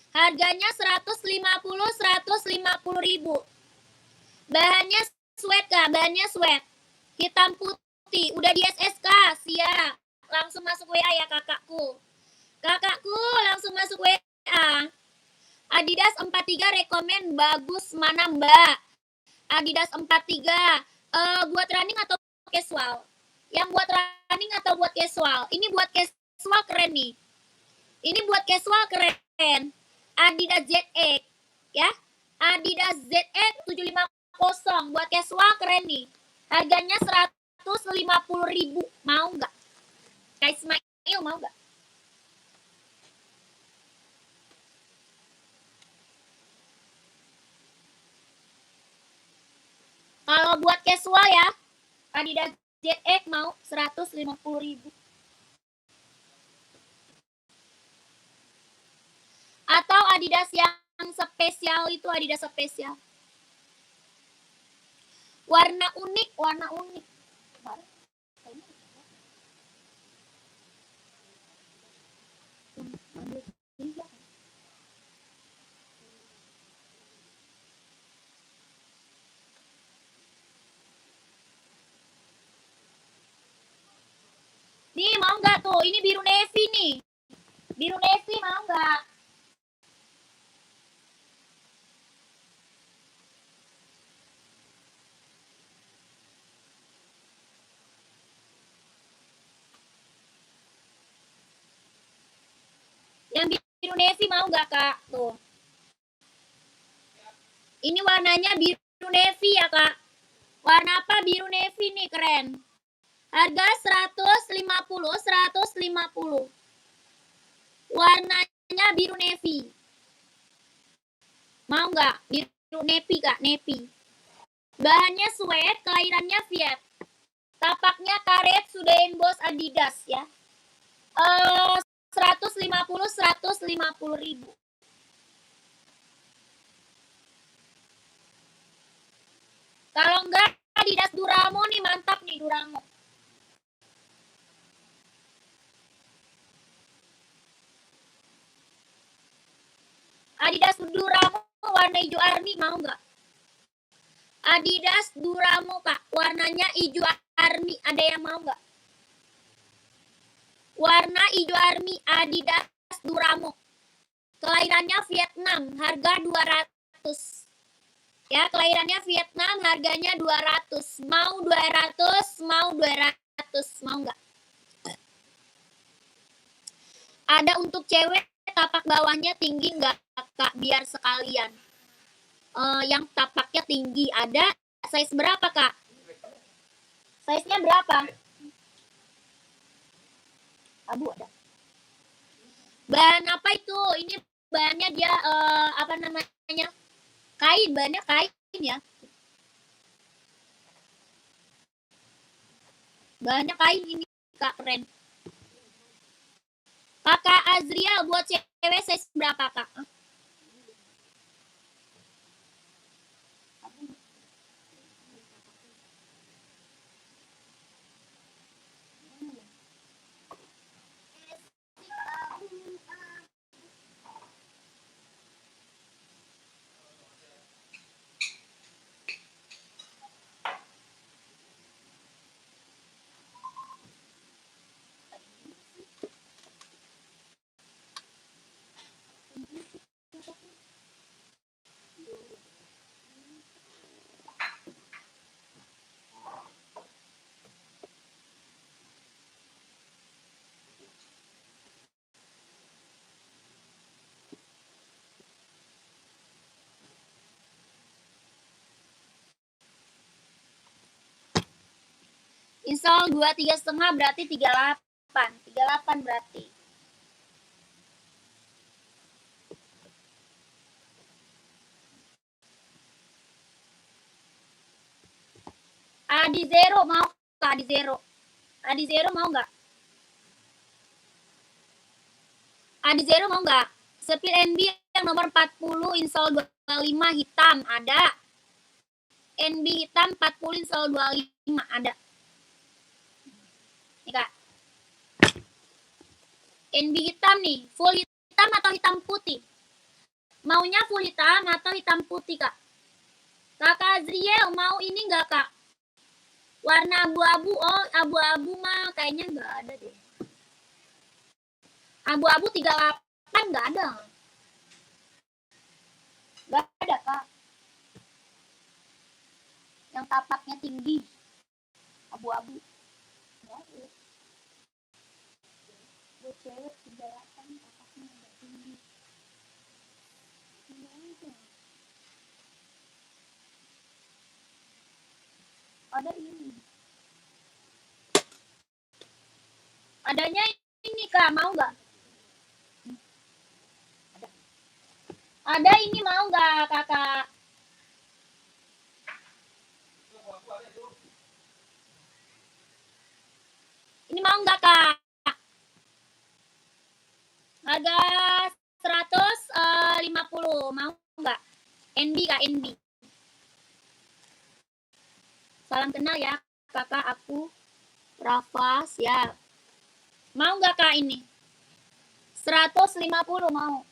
Speaker 1: Harganya 150.000. Bahannya sweat Kak, bahannya sweat. Hitam putih, udah di SSK, siap. Langsung masuk WA ya kakakku. Kakakku langsung masuk WA. Adidas 43 rekomen bagus mana Mbak? Adidas 43 buat running atau casual? Yang buat running atau buat casual? Ini buat casual keren nih. Ini buat casual keren. Adidas ZX ya. Adidas ZX 750 buat casual keren nih. Harganya 150.000. Mau nggak? Kak Ismail mau nggak? Kalau buat casual ya, Adidas ZX mau 150.000. Atau Adidas yang spesial itu, Adidas spesial. Warna unik. Nih mau nggak tuh? Ini biru navy nih. Biru navy mau nggak? Yang biru navy mau nggak Kak? Tuh. Ini warnanya biru navy ya Kak. Warna apa? Biru navy nih, keren. Harga 150. Warnanya biru navy. Mau nggak? Biru navy Kak, navy. Bahannya sweat, kelahirannya Fiat. Tapaknya karet, sudah emboss Adidas ya. 150.000. Kalau enggak Adidas Duramo nih, mantap nih Duramo. Adidas Duramo warna hijau army mau nggak? Adidas Duramo Kak, warnanya hijau army, ada yang mau nggak? Warna hijau army Adidas Duramo. Kelahirannya Vietnam, harga 200. Ya, kelahirannya Vietnam, harganya 200. Mau 200, mau 200, mau nggak? Ada untuk cewek, tapak bawahnya tinggi nggak Kak? Biar sekalian. Yang tapaknya tinggi, ada size berapa Kak? Size-nya berapa? Abu ada. Bahan apa itu? Ini bahannya dia apa namanya? Kain, bahannya kain ya. Bahannya kain ini Kak, keren. Kakak Azria buat cewek size berapa Kak? Install 23,5 berarti 38. 38 berarti. Adi Zero mau Kak? Adi Zero. Adi Zero mau nggak? Adi Zero mau nggak? Speed NB yang nomor 40 install 25 hitam ada. NB hitam 40 install 25 ada. Nih Kak. NB hitam nih, full hitam atau hitam putih? Maunya full hitam atau hitam putih Kak? Kakak Azriel mau ini nggak Kak? Warna abu-abu. Oh, abu-abu mah kayaknya nggak ada deh. Abu-abu 38 nggak ada. Nggak ada, Kak. Yang tapaknya tinggi. Abu-abu. Nggak ada. Buat cewek 38 tapaknya nggak tinggi. Nggak ada. Ada ini. Adanya ini, Kak. Mau nggak? Ada ini, mau nggak, Kakak? Ini mau nggak, Kak? Harga 150. Mau nggak? NB, Kak, NB. Salam kenal ya, Kakak. Aku Rafa, ya. Mau nggak, Kak, ini? 150 mau.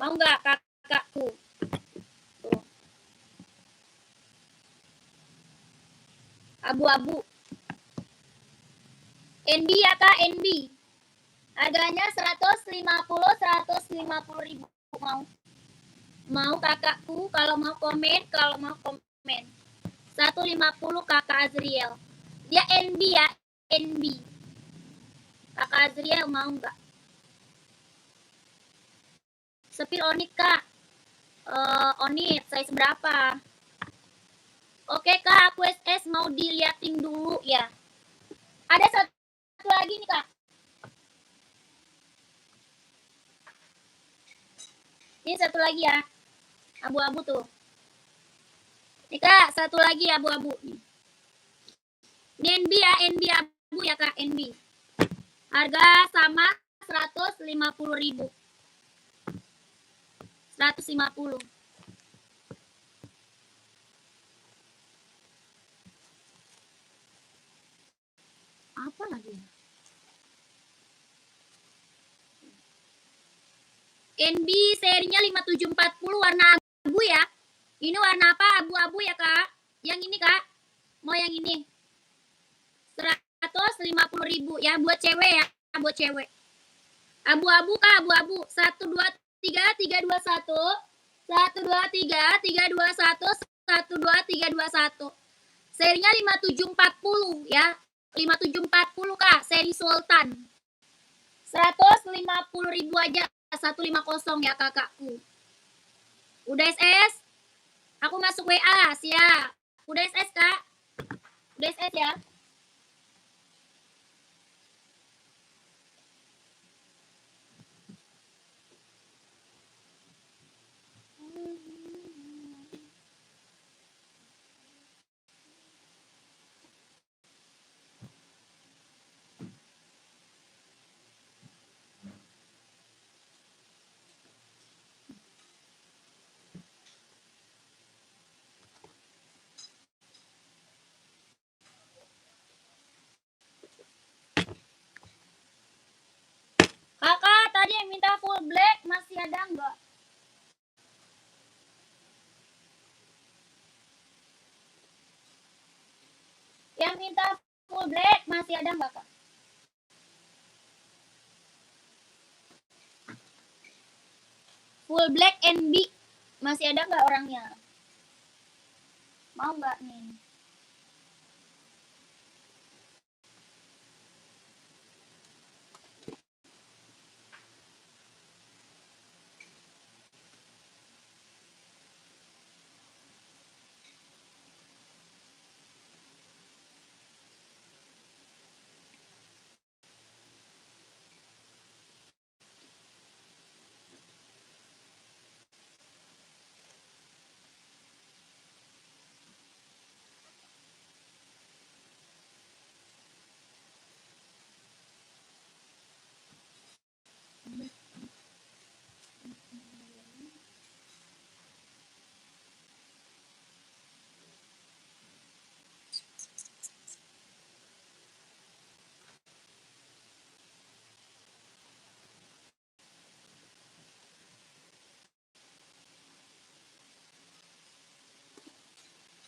Speaker 1: Mau nggak, kakakku? Tuh. Abu-abu. NB ya, Kak, NB. Harganya 150 ribu. Mau kakakku, kalau mau komen, 150 kakak Azriel. Dia NB ya, NB. Kakak Azriel mau nggak? Sepir Onit, Kak. Onit, size berapa? Oke, Kak, aku SS mau diliatin dulu ya. Ada satu lagi nih, Kak. Ini satu lagi ya. Abu-abu tuh. Nih, Kak, satu lagi abu-abu. Ini NB ya, NB abu ya, Kak, NB. Harga sama 150 ribu. 150. Apa lagi? NB serinya 5740 warna abu ya. Ini warna apa? Abu-abu ya, Kak. Yang ini, Kak. Mau yang ini. 150 ribu ya, buat cewek ya, buat cewek. Abu-abu, Kak, abu-abu. 1 2 3 3 2 1. 1 2 3 3 2 1. 1 2 3 2 1. Serinya 5740 ya. 5740, Kak, seri Sultan. 150 ribu aja, 150 ya, kakakku. Udah SS? Aku masuk WA, siap. Udah SS, Kak? Udah SS ya? Kakak, tadi yang minta full black masih ada nggak? Yang minta full black masih ada nggak, Kak? Full black NB masih ada nggak orangnya? Mau nggak nih?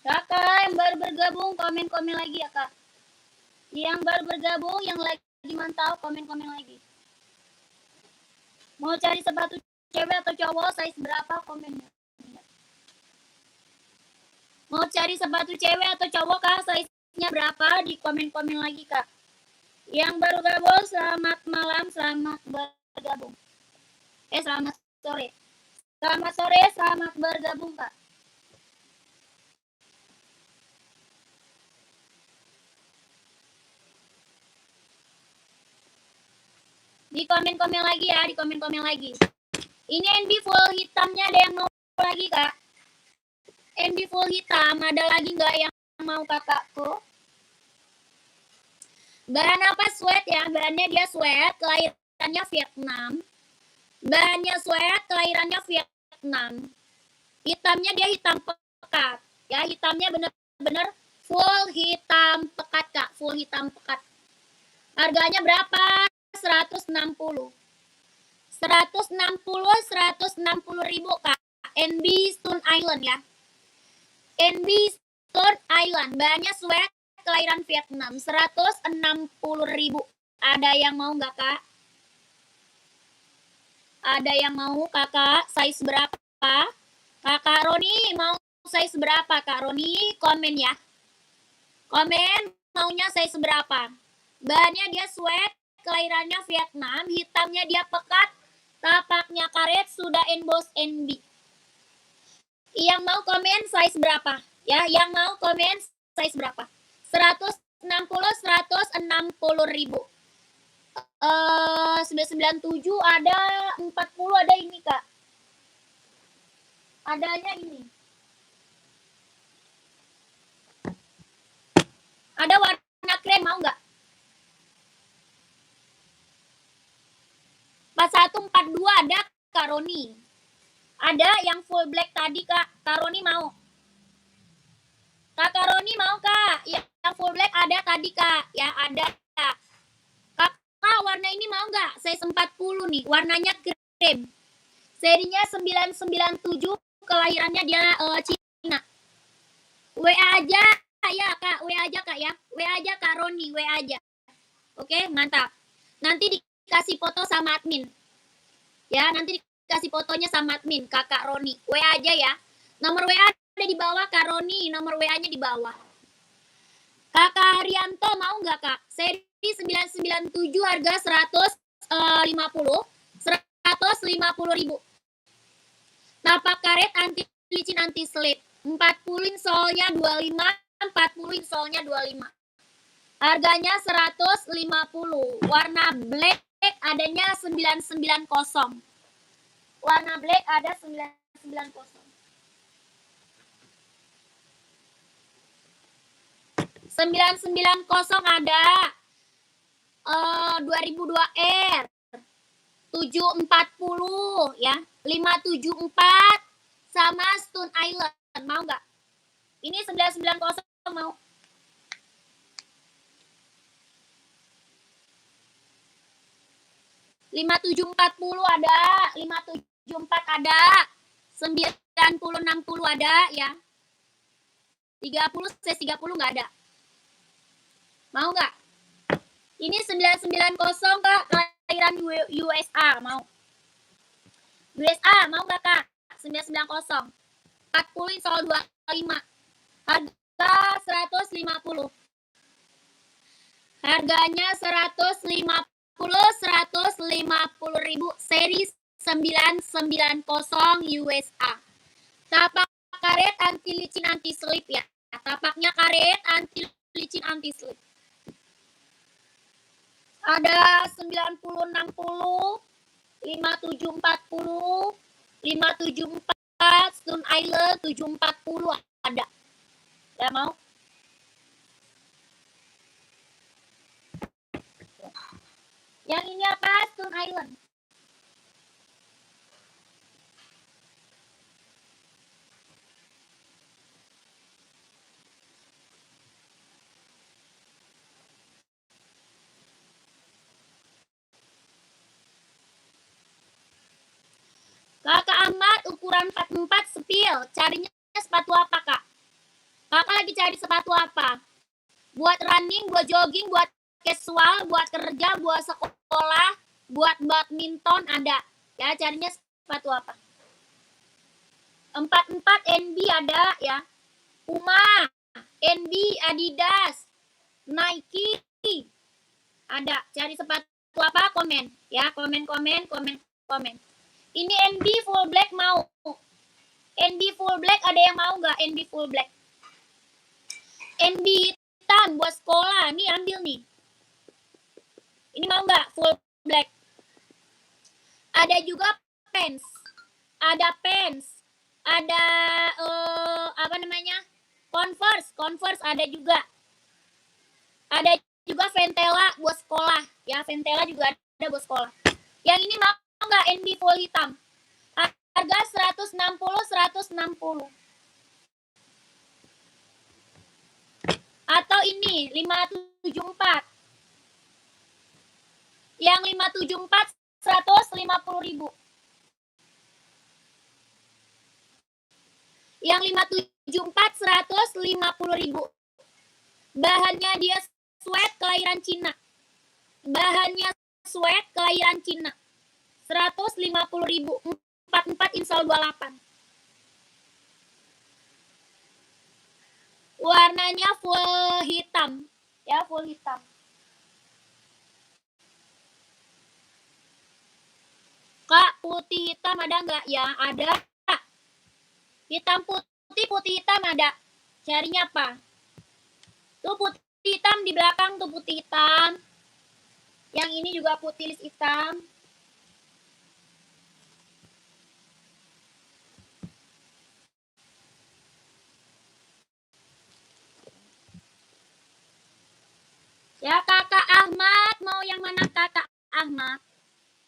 Speaker 1: Kakak yang baru bergabung komen-komen lagi ya, Kak. Yang baru bergabung, yang lagi lagi mantau, komen-komen lagi. Mau cari sepatu cewek atau cowok, size berapa, komen. Mau cari sepatu cewek atau cowok kak, size-nya berapa, di komen-komen lagi kak. Yang baru gabung, selamat malam, selamat bergabung. Selamat sore. Selamat sore, selamat bergabung kak. Di komen-komen lagi ya, di komen-komen lagi. Ini NB full hitamnya, ada yang mau lagi kak? NB full hitam, ada lagi nggak yang mau kakakku? Bahan apa? Sweat ya, bahannya dia sweat, kelahirannya Vietnam. Bahannya sweat, kelahirannya Vietnam. Hitamnya dia hitam pekat. Ya, hitamnya bener-bener full hitam pekat kak, full hitam pekat. Harganya berapa? 160. 160 ribu kak. NB Stone Island ya. NB Stone Island, bahannya sweat, kelahiran Vietnam. 160 ribu. Ada yang mau nggak kak? Ada yang mau kakak? Size berapa? Kakak Roni mau size berapa kak Roni? Komen ya. Komen maunya size berapa? Bahannya dia sweat, kelahirannya Vietnam, hitamnya dia pekat, tapaknya karet, sudah emboss NB. Yang mau komen size berapa? Ya, yang mau komen size berapa? 160 ribu. 97 ada, 40 ada ini kak. Adanya ini. Ada warna krem, mau nggak? 4142 ada kak Roni. Ada yang full black tadi kak. Kak Roni mau? Kak Roni mau kak? Yang full black ada tadi kak. Ya ada kak. Kakak warna ini mau nggak? Size 40 nih. Warnanya krem. Serinya 997. Kelahirannya dia Cina. WA aja ya kak. WA aja kak ya. WA aja kak Roni. WA aja. Oke mantap. Nanti dikasih foto sama admin. Ya nanti kasih fotonya sama admin kakak Roni. WA aja ya. Nomor WA ada di bawah kak Roni. Nomor WA-nya di bawah. Kakak Haryanto mau nggak kak? Seri 997 harga 150. 150 ribu. Tapak karet anti licin anti slip. 40 solnya 25. 40 solnya 25. Harganya 150. Warna black adanya 990. Warna black ada 990. 990 ada 2002R 740 ya, 574 sama Stone Island. Mau nggak? Ini 990 mau. Lima 5740 ada, 574 ada, 9060 ada ya. 30 C30 nggak ada. Mau nggak? Ini 990 kak, kelahiran USA. Mau? USA mau nggak kak? 990. 40 soal 25. Harga 150. Harganya 150 ribu. Seri 990 USA. Tapak karet anti licin anti slip ya. Tapaknya karet anti licin anti slip. Ada 9060, 5740, 574, Stone Island 740 ada. Ya mau? Yang ini apa? Stone Island. Kakak Ahmad ukuran 44 sepil. Carinya sepatu apa kak? Kakak lagi cari sepatu apa? Buat running, buat jogging, buat casual, buat kerja, buat sekolah, buat badminton ada. Ya, carinya sepatu apa? 44 NB ada ya. Puma, NB, Adidas, Nike ada. Cari sepatu apa? Komen ya, komen. Ini NB full black mau? NB full black ada yang mau nggak? NB full black. NB hitam buat sekolah, nih ambil nih. Ini mau nggak full black? Ada juga pants, ada apa namanya, Converse ada juga. Ada juga Ventela buat sekolah ya, Ventela juga ada buat sekolah. Yang ini mau nggak NB full hitam? Harga 160. Atau ini 574. Yang 574 150.000. Yang 574 150.000. Bahannya dia sweat kelahiran Cina. 150.000. 44 install 28. Warnanya full hitam. Ya, full hitam. Kak, putih hitam ada nggak? Ya, ada. Hitam putih, putih hitam ada. Carinya apa? Tuh putih hitam di belakang, tuh putih hitam. Yang ini juga putih hitam. Ya, Kakak Ahmad, mau yang mana Kakak Ahmad?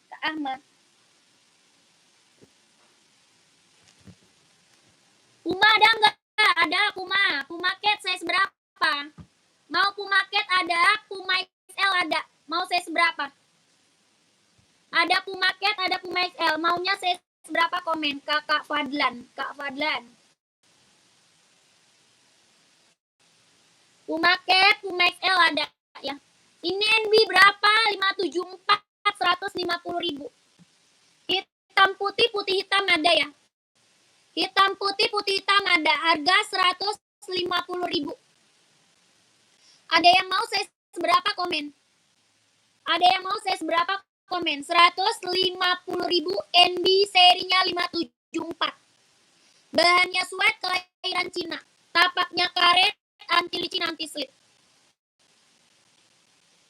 Speaker 1: Kak Ahmad. Puma ada nggak? Ada Puma. Puma Cat size berapa? Mau Puma Cat ada, Puma XL ada. Mau size berapa? Ada Puma Cat, ada Puma XL. Maunya size berapa? Komen. Kakak Fadlan. Kak Fadlan. Puma Cat, Puma XL ada ya. Ini NB berapa? 574 150.000. Hitam putih, putih hitam ada ya. Hitam putih, putih hitam ada. Harga 150.000. Ada yang mau size berapa? Komen. Ada yang mau size berapa? Komen. 150.000 NB serinya 574. Bahannya sweat kelahiran Cina. Tapaknya karet, anti licin, anti slip.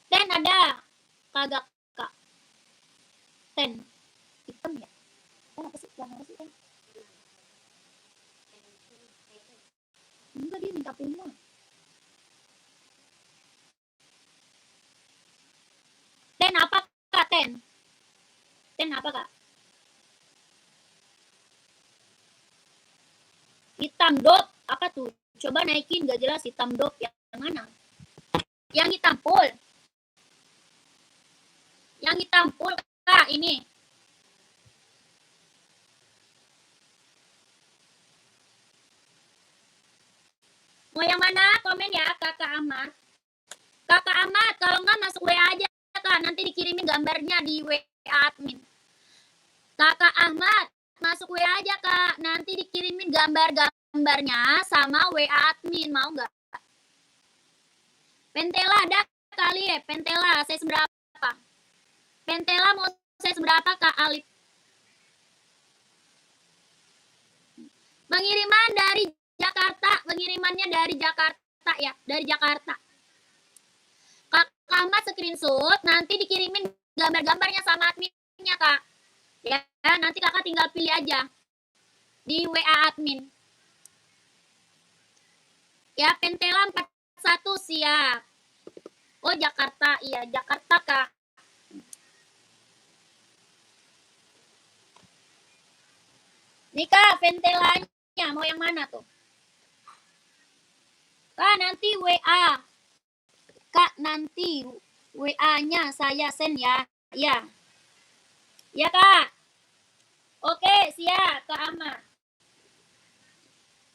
Speaker 1: Ten ada. Kagak Kak. Ten. Hitam ya? Apa sih? Warna apa sih? Enggak, dia minta Puma. Ten apa Kak? Ten apa Kak? Hitam dop. Apa tuh? Coba naikin, gak jelas. Hitam dop yang mana? Yang hitam full. Yang hitam full Kak, ini. Mau yang mana? Komen ya Kakak Ahmad. Kakak Ahmad, kalau nggak masuk WA aja Kak, nanti dikirimin gambarnya di WA admin. Kakak Ahmad, masuk WA aja Kak, nanti dikirimin gambarnya sama WA admin, mau nggak? Pentela ada kali ya, Pentela size berapa? Pentela mau size berapa Kak Alif? Pengiriman dari Jakarta, pengirimannya dari Jakarta ya, dari Jakarta. Kak Ahmad screenshot, nanti dikirimin gambar-gambarnya sama adminnya Kak. Ya, nanti Kakak tinggal pilih aja di WA admin. Ya, Pentela 41 siap. Oh, Jakarta, iya Jakarta Kak. Nih Kak, Pentelanya mau yang mana tuh? Kak, nanti WA. Kak, nanti WA-nya saya send ya. Ya. Ya Kak. Oke, siap Kak Ahmad.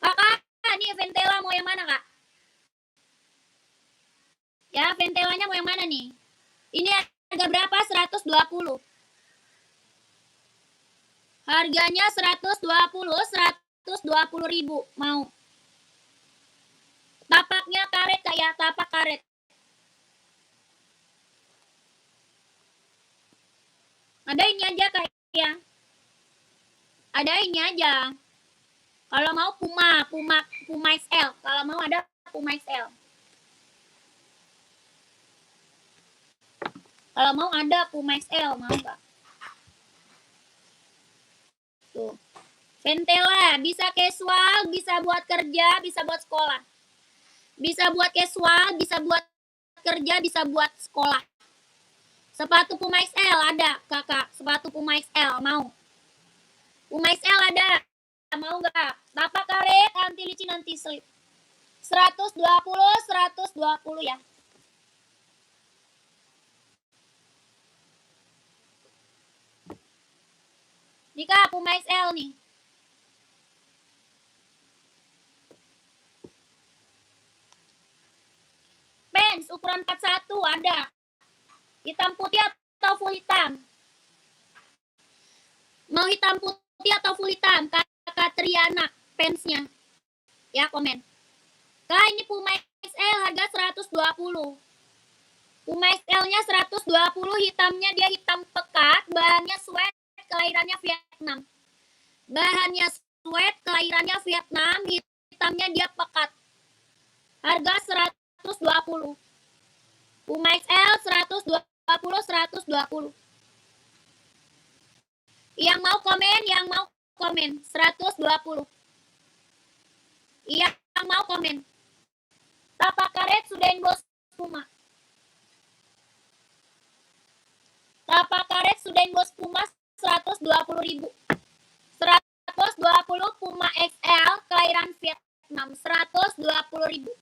Speaker 1: Kakak, nih Ventela mau yang mana Kak? Ya, Ventelanya mau yang mana nih? Ini harga berapa? 120. Harganya 120 ribu. Mau. Tapaknya karet Kak ya, tapak karet. Ada ini aja Kak ya. Ada ini aja. Kalau mau Puma XL. Kalau mau ada Puma XL. Kalau mau ada Puma XL, mau nggak? Tuh. Ventela, bisa casual, bisa buat kerja, bisa buat sekolah. Bisa buat casual, bisa buat kerja, bisa buat sekolah. Sepatu Puma XL ada, Kakak. Sepatu Puma XL, mau? Puma XL ada, mau nggak? Tapak karet, anti licin, anti slip. 120 ya. Nih Kak, Puma XL nih. Pants ukuran 41 ada. Hitam putih atau full hitam? Mau hitam putih atau full hitam? Kakak Triana pantsnya. Ya, komen. Kak, ini Puma XL harga 120. Puma XL-nya 120, hitamnya dia hitam pekat, bahannya sweat, kelahirannya Vietnam. Bahannya sweat, kelahirannya Vietnam, hitamnya dia pekat. Harga 120. Puma XL 120. Yang mau komen 120. Yang mau komen. Tapak karet sudahin bos Puma. Tapak karet sudahin bos Puma 120 ribu. 120 Puma XL kelahiran Vietnam 120 ribu.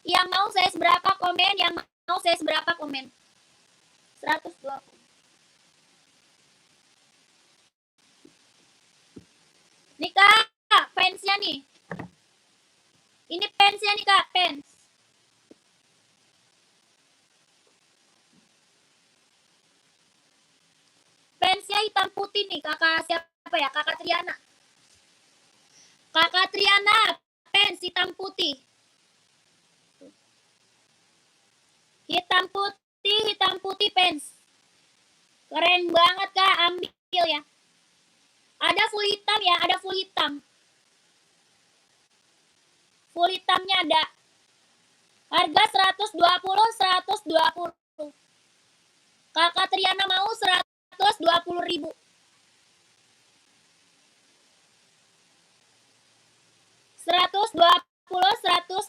Speaker 1: Yang mau size berapa komen? Yang mau size berapa komen? 120. Nih Kak, fansnya nih. Ini fansnya nih Kak, fans. Fansnya hitam putih nih, Kakak siapa ya? Kakak Triana. Kakak Triana, fans hitam putih. Hitam putih fans. Keren banget Kak, ambil ya. Ada full hitam ya, ada full hitam. Full hitamnya ada. Harga 120. Kakak Triana mau 120 ribu.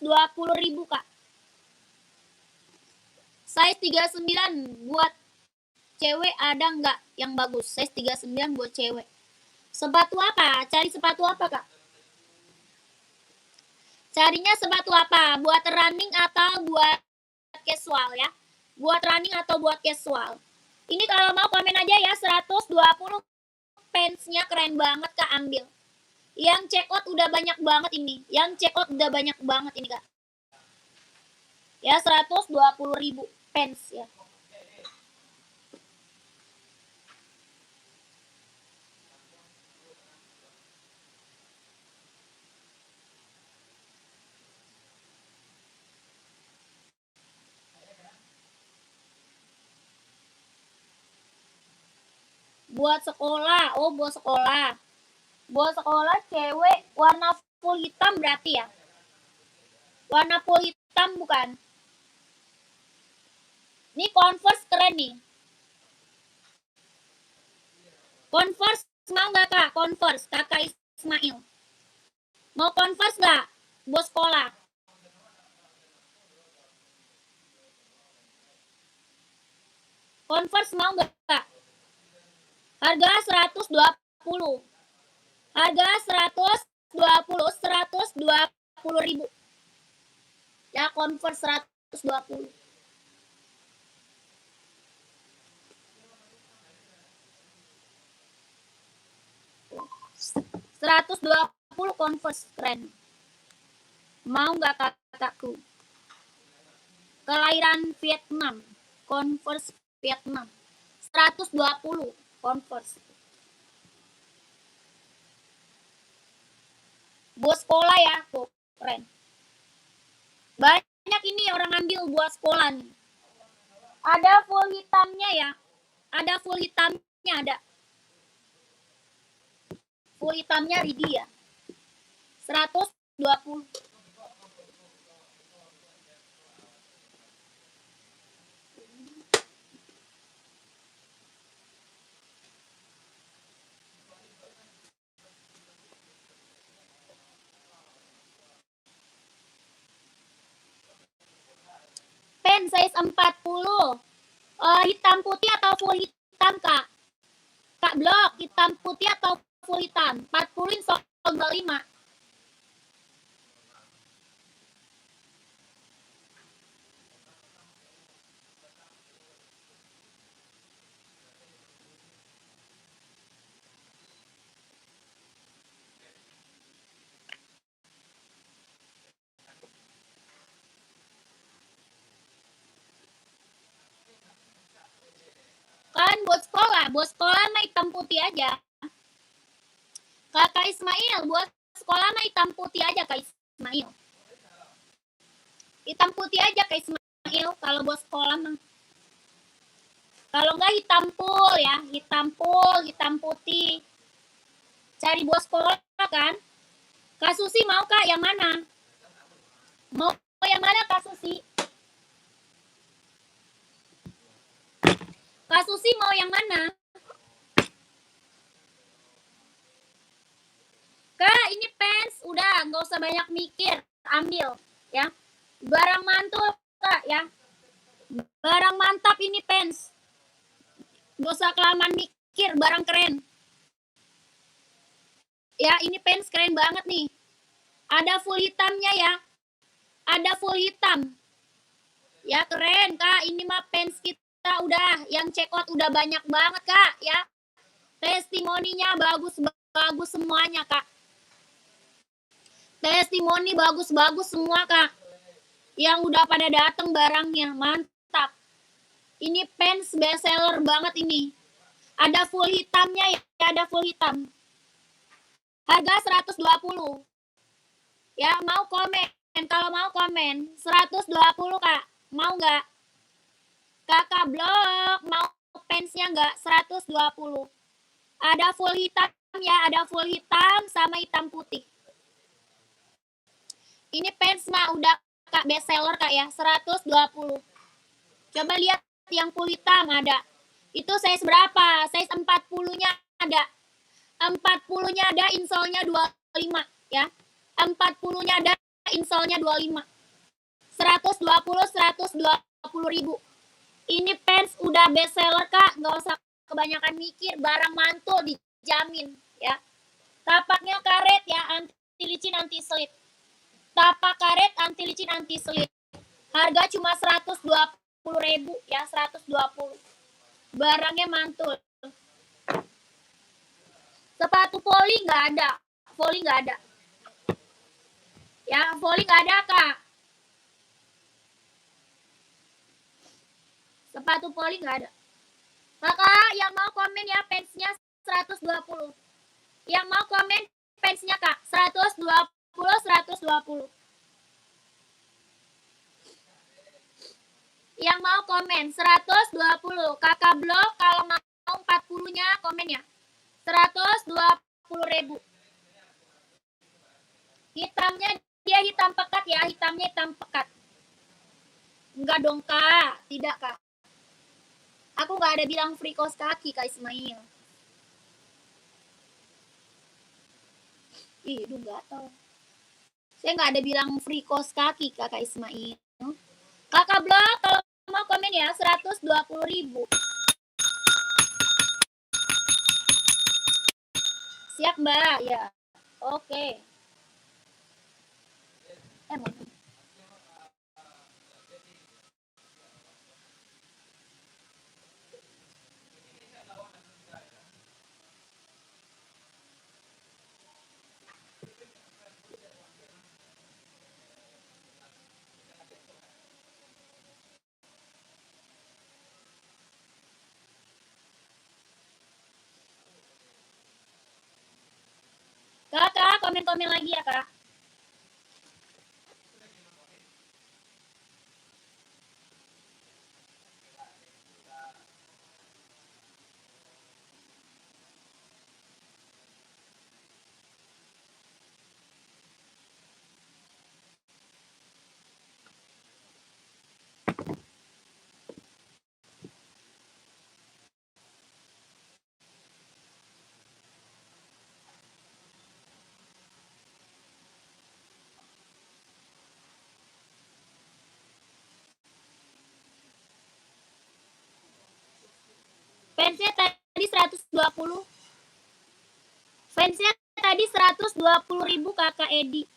Speaker 1: 120 ribu Kak. Size 39 buat cewek ada nggak yang bagus? Size 39 buat cewek. Sepatu apa? Cari sepatu apa Kak? Carinya sepatu apa? Buat running atau buat casual ya? Buat running atau buat casual? Ini kalau mau komen aja ya, 120 pantsnya keren banget Kak, ambil. Yang check out udah banyak banget ini. Yang check out udah banyak banget ini Kak. Ya 120 ribu pants ya. Buat sekolah, oh buat sekolah. Buat sekolah cewek warna full hitam berarti ya. Warna full hitam bukan? Ini Converse keren nih. Converse mau nggak Kak? Converse, Kakak Ismail. Mau Converse nggak? Buat sekolah. Converse mau nggak Kak? Harga 120. Harga 120 ribu. Ya Converse 120. 120 Converse keren. Mau nggak kakakku? Kelahiran Vietnam. Converse Vietnam. 120 Converse. Buat sekolah ya, tuh keren. Banyak ini orang ambil buat sekolah nih. Ada full hitamnya ya. Ada full hitamnya ada. Full hitamnya Ridi ya. 120. Pen size 40. Hitam putih atau full hitam, Kak? Kak Blok, hitam putih atau full hitam? 40 install 25. Kan buat sekolah mah hitam putih aja. Kakak Ismail, buat sekolah mah hitam putih aja Kak Ismail. Hitam putih aja Kak Ismail kalau buat sekolah mah. Kalau enggak hitam full ya, hitam full, hitam putih. Cari buat sekolah kan? Kak Susi mau Kak yang mana? Mau yang mana Kak Susi? Kak Susi mau yang mana? Kak, ini pens, udah nggak usah banyak mikir, ambil ya. Barang mantul Kak ya. Barang mantap ini pens. Nggak usah kelamaan mikir, barang keren. Ya, ini pens keren banget nih. Ada full hitamnya ya. Ada full hitam. Ya keren Kak, ini mah pens kita udah yang check out udah banyak banget Kak ya. Testimoninya bagus-bagus semuanya Kak. Testimoni bagus-bagus semua Kak. Yang udah pada dateng barangnya, mantap. Ini pens best seller banget ini. Ada full hitamnya ya, ada full hitam. Harga 120. Ya, mau komen. Kalau mau komen. 120 Kak. Mau nggak? Kakak Blok, mau pensnya nggak? 120. Ada full hitam ya, ada full hitam sama hitam putih. Ini pens mah udah Kak best seller Kak ya, 120. Coba lihat yang full hitam ada. Itu size berapa? Size 40-nya ada. 40-nya ada, insolnya 25 ya. 40-nya ada, insolnya 25. 120 ribu. Ini pens udah best seller Kak, nggak usah kebanyakan mikir, barang mantul dijamin ya. Tapaknya karet ya, anti licin anti slip. Tapak karet anti licin anti slip. Harga cuma 120 ribu ya, 120. Barangnya mantul. Sepatu poli nggak ada, poli nggak ada. Ya, poli nggak ada Kak. Sepatu poli nggak ada. Kakak yang mau komen ya pensnya 120. Yang mau komen pensnya Kak 120. Yang mau komen 120. Kakak Blok kalau mau 40-nya komen ya. 120 ribu. Hitamnya dia hitam pekat ya, hitamnya hitam pekat. Enggak dong Kak, tidak Kak. Aku nggak ada bilang free kaos kaki Kak Ismail. Ih, aduh gatal. Saya nggak ada bilang free kaos kaki Kakak Ismail. Kakak Blok kalau mau komen ya 120 ribu. Siap Mbak, ya. Oke. Emang. komen-komen lagi ya, Kak. Fansnya tadi 120. Fansnya tadi 120.000 Kakak Edi.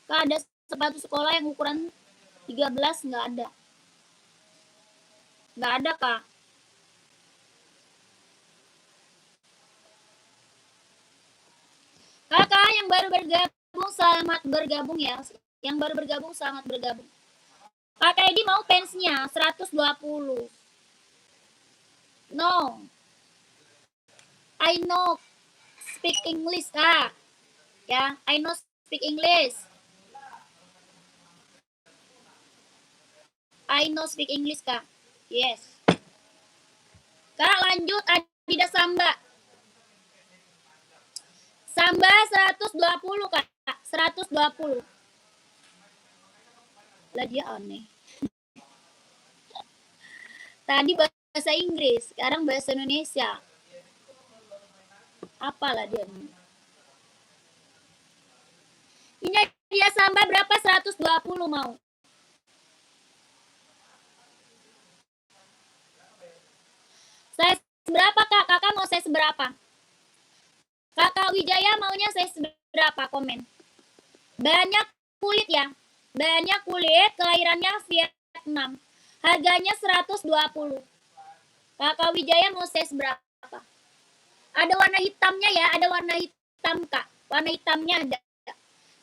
Speaker 1: Kak, ada sepatu sekolah yang ukuran 13 nggak ada. Nggak ada, Kak. Kakak yang baru bergabung, selamat bergabung ya. Yang baru bergabung, selamat bergabung. Kakak Edi mau fansnya 120. No. I know speak English, Kak. Ya, I know speak English. I know speak English, Kak. Yes. Kak, lanjut Adidas Samba. Samba 120, Kak. 120. Lah dia aneh. Tadi bahasa Inggris, sekarang bahasa Indonesia. Apalah dia ini. Ini dia Samba berapa? 120 mau. Saya berapa, Kak? Kakak mau saya seberapa? Kakak Wijaya maunya saya seberapa? Komen. Banyak kulit ya. Banyak kulit, kelahirannya Vietnam. Harganya 120. Kakak Wijaya mau saya seberapa? Ada warna hitamnya ya, ada warna hitam, Kak. Warna hitamnya ada.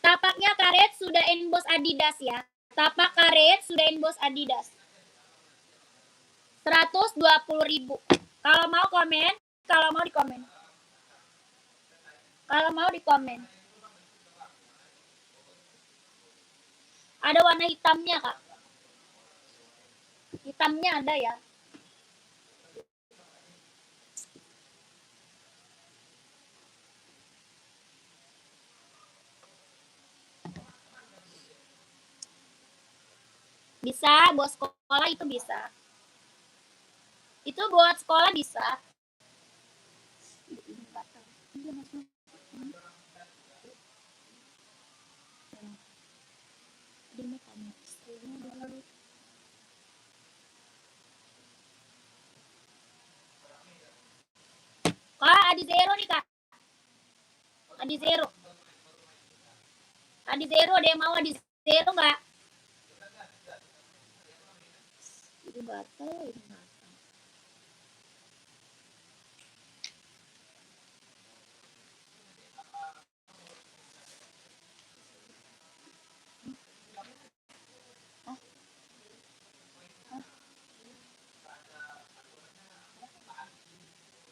Speaker 1: Tapaknya karet sudah emboss Adidas ya. Tapak karet sudah emboss Adidas. 120.000. Kalau mau komen, kalau mau di komen. Kalau mau di komen. Ada warna hitamnya, Kak. Hitamnya ada ya. Bisa, buat sekolah itu bisa. Itu buat sekolah bisa. Kak, Adi Zero nih, Kak. Adi Zero. Adi Zero, ada yang mau Adi Zero nggak? Itu batal, ini batal.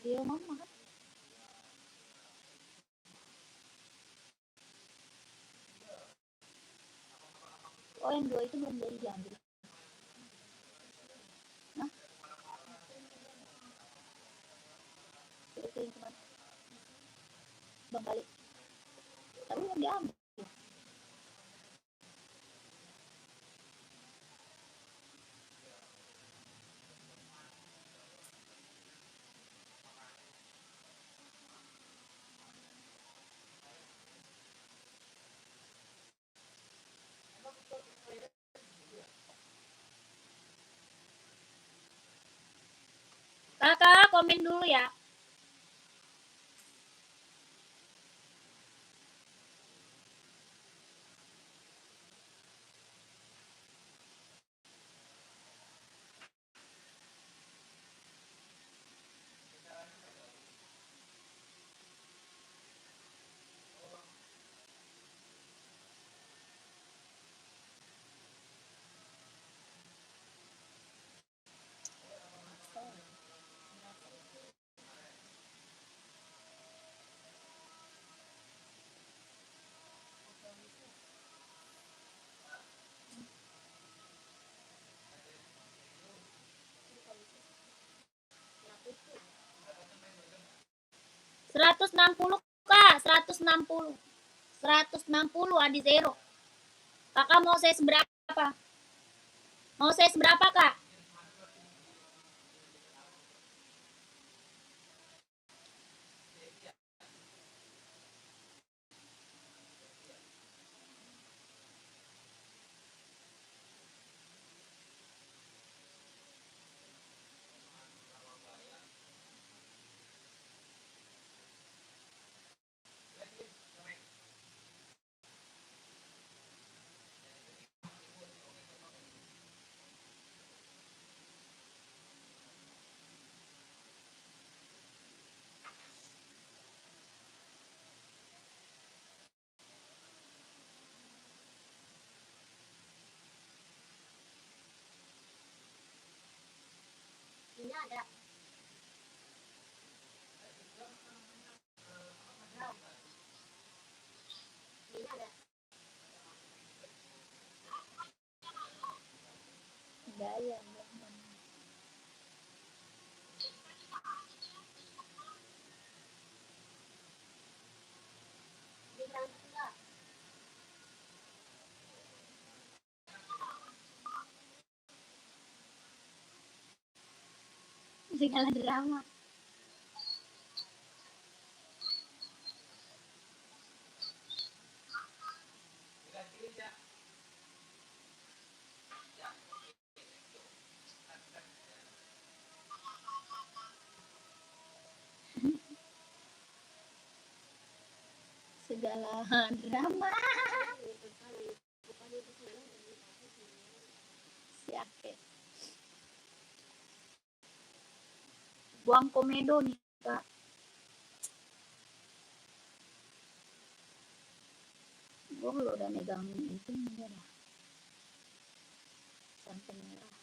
Speaker 1: Dia mama kan? Oh, yang dua itu belum jadi diambil. Nah, itu yang kemarin. Bang balik. Tapi yang diambil. Kakak, komen dulu ya. 160 kak, 160. 160 adi zero. Kakak mau saya seberapa? Mau saya seberapa kak? Ini ada. Ini ada. Gaya. Segala drama. Segala drama. Siapa? Buang komedo nih kak. Gue udah megang itu nih sampai merah.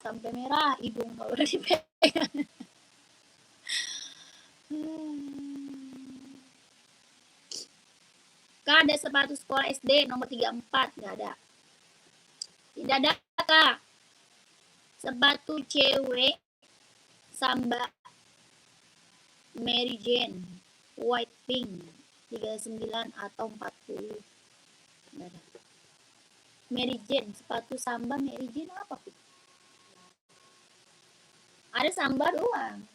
Speaker 1: Sampai merah hidung kalau udah dipegang. Kak ada sepatu sekolah SD nomor 34, nggak ada. Tidak ada kak. Sepatu cewek Samba Mary Jane white pink 39 atau 40. Nggak ada. Mary Jane, sepatu Samba Mary Jane apa? Ada Samba doang.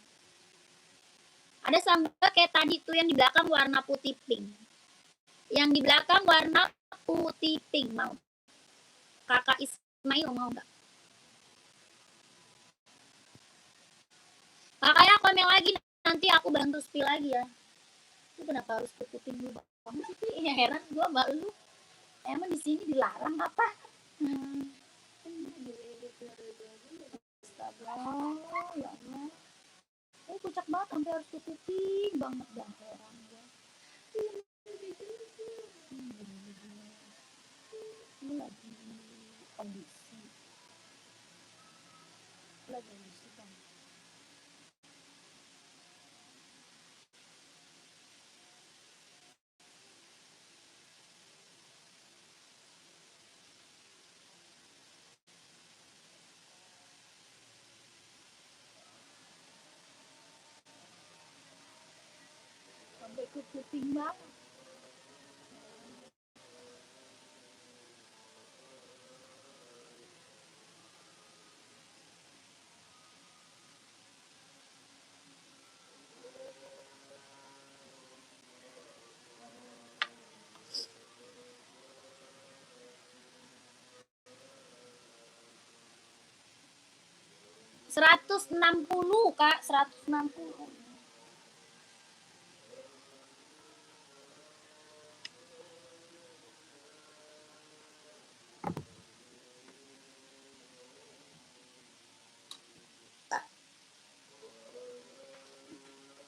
Speaker 1: Ada Samba kayak tadi tuh yang di belakang warna putih pink. Yang di belakang warna putih pink mau. Kakak Ismail mau nggak? Kakaknya komen lagi nanti aku bantu spill lagi ya. Lu kenapa harus putih pink dulu banget sih? Ya heran gua mbak lu. Emang di sini dilarang apa? Astagfirullah, ya Allah. Kocak banget sampai harus putih banget dah heran gua. Ini lagi kondisi. Lagi kondisi kan. Sampai ke kuping banget. $160 kak, 160.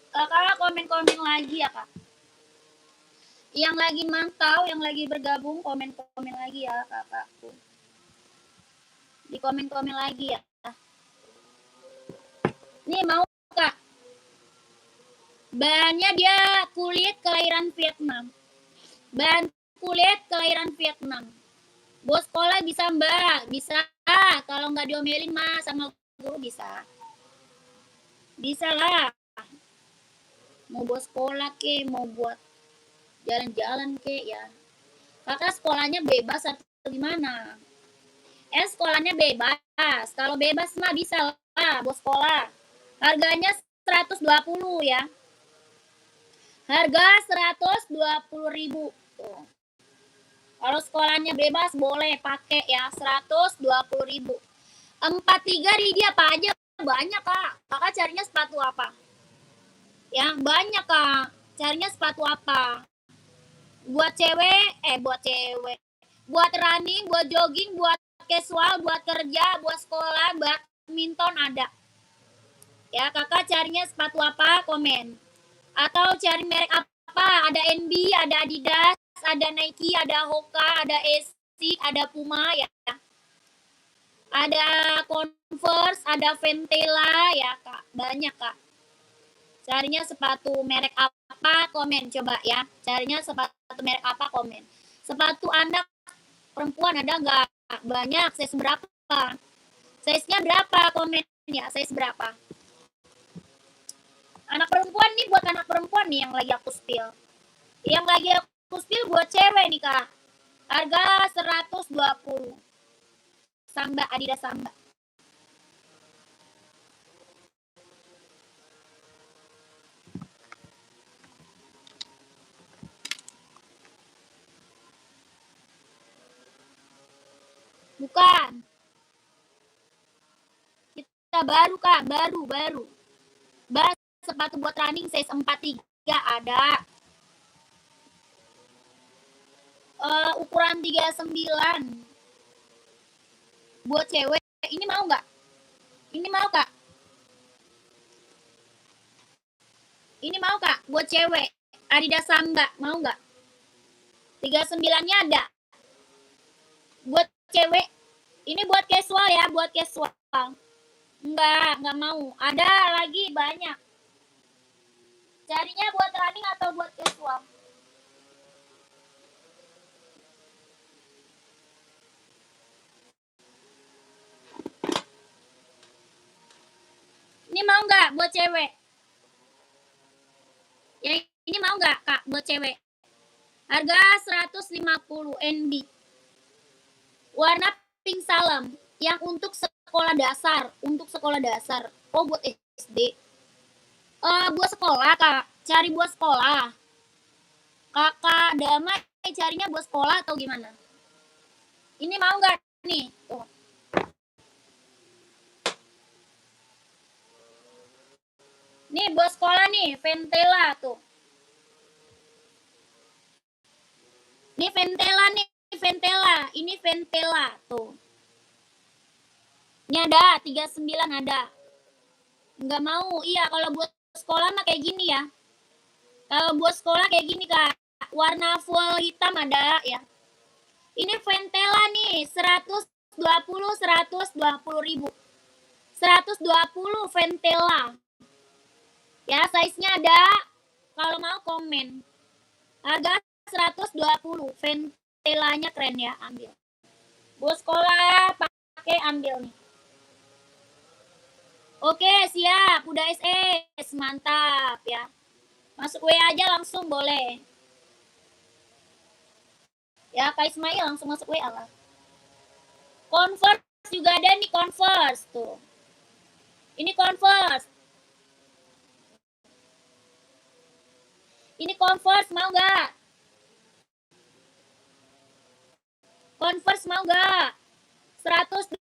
Speaker 1: Kakak komen-komen lagi ya kak. Yang lagi mantau, yang lagi bergabung komen-komen lagi ya kakakku. Di komen-komen lagi ya. Nih mau kak. Bahannya dia kulit kelahiran Vietnam. Bahan kulit kelahiran Vietnam. Bos sekolah bisa mbak, bisa. Kalau nggak diomelin mah sama guru bisa. Bisa lah. Mau buat sekolah ke, mau buat jalan-jalan ke ya. Kakak sekolahnya bebas atau gimana? Sekolahnya bebas. Kalau bebas mah bisa lah buat sekolah. Harganya 120 ya. Harga 120.000. Tuh. Kalau sekolahnya bebas boleh pakai ya 120.000. 43 di dia apa aja banyak kak. Kakak carinya sepatu apa? Yang banyak kak. Carinya sepatu apa? Buat cewek, buat cewek. Buat running, buat jogging, buat casual, buat kerja, buat sekolah, badminton ada. Ya kakak carinya sepatu apa? Komen. Atau cari merek apa? Ada NB, ada Adidas, ada Nike, ada Hoka, ada Asics, ada Puma ya. Ada Converse, ada Ventela ya kak. Banyak kak. Carinya sepatu merek apa? Komen coba ya. Carinya sepatu merek apa? Komen. Sepatu anak perempuan ada nggak? Banyak. Size berapa? Size-nya berapa? Komen ya. Size berapa? Anak perempuan nih, buat anak perempuan nih yang lagi aku spill. Yang lagi aku spill buat cewek nih kak. Harga 120. Samba, Adidas Samba. Bukan. Kita baru kak, baru. Sepatu buat running size 43 ada. Ukuran 39. Buat cewek, ini mau nggak? Ini mau kak? Ini mau kak? Buat cewek, Adidas Samba, mau nggak? 39-nya ada. Buat cewek, ini buat casual ya, buat casual. Enggak mau. Ada lagi banyak. Carinya buat running atau buat casual? Ini mau nggak buat cewek? Yang ini mau nggak kak buat cewek? Harga 150 NB. Warna pink salam. Yang untuk sekolah dasar. Untuk sekolah dasar. Oh buat SD. Buat sekolah kak. Cari buat sekolah. Kakak Damai carinya buat sekolah atau gimana? Ini mau nggak nih? Tuh. Nih buat sekolah nih, Ventela tuh. Ini Ventela nih, Ventela. Ini Ventela tuh. Ini ada 39 ada. Nggak mau. Iya, kalau buat sekolah mah kayak gini ya. Kalau buat sekolah kayak gini kak. Warna full hitam ada ya. Ini Ventela nih, 120.000. 120 Ventela. Ya, size-nya ada. Kalau mau komen. Harga 120. Ventelanya keren ya, ambil. Buat sekolah pakai ambil nih. Oke, siap. Udah SS. Mantap ya. Masuk WA aja langsung boleh. Ya, Kak Ismail langsung masuk WA lah. Converse juga ada nih, Converse tuh. Ini Converse. Ini Converse mau nggak? Converse mau nggak? 120.000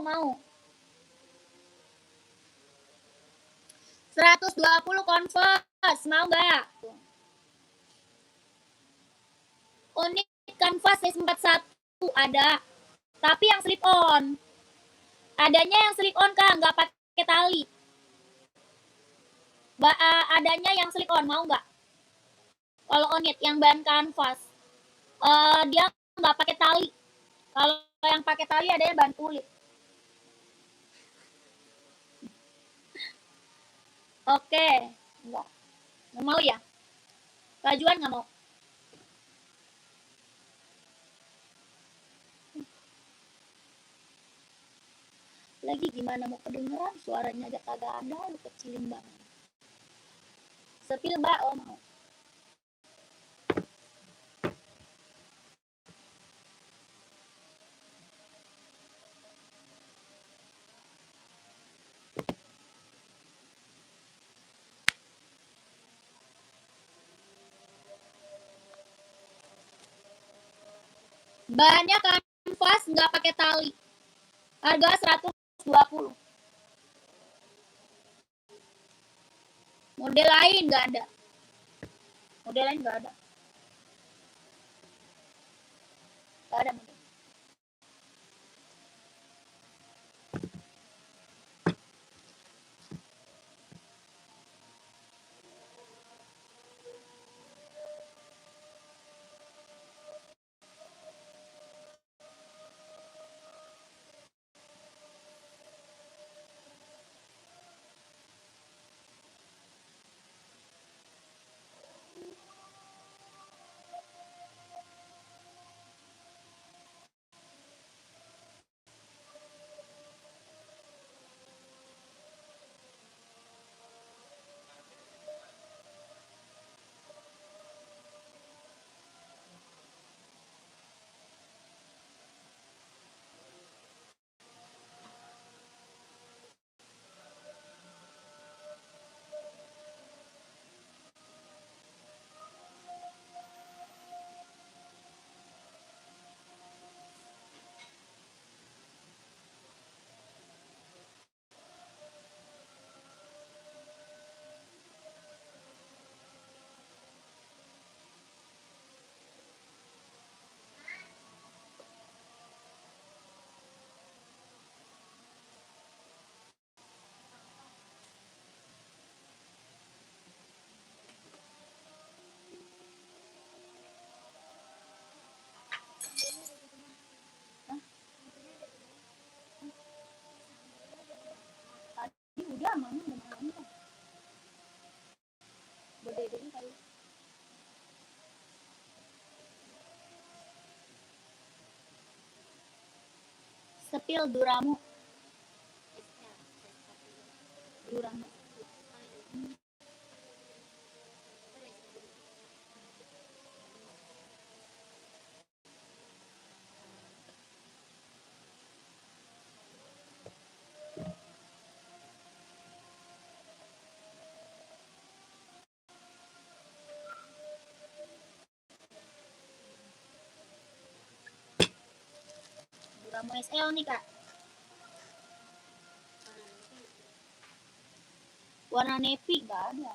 Speaker 1: mau. 120 Converse mau nggak? Unik Canvas size 41 ada. Tapi yang slip on. Adanya yang slip on kak, nggak pakai tali. Adanya yang slip on mau nggak? Kalau Onit yang bahan kanvas, dia nggak pakai tali. Kalau yang pakai tali adanya bahan kulit. Oke, nggak mau ya? Kajuan nggak mau. Lagi gimana mau kedengeran, suaranya aja kagak ada, lu kecilin banget. Sepil mbak, oh mau. Banyak kanvas nggak pakai tali. Harga 120. Model lain nggak ada. Model lain nggak ada. Nggak ada model. Tadi udah mama udah malam kan. Beda-beda kali. Sepil Duramu. Duramu. Duramu SL nih kak. Warna navy nggak ada.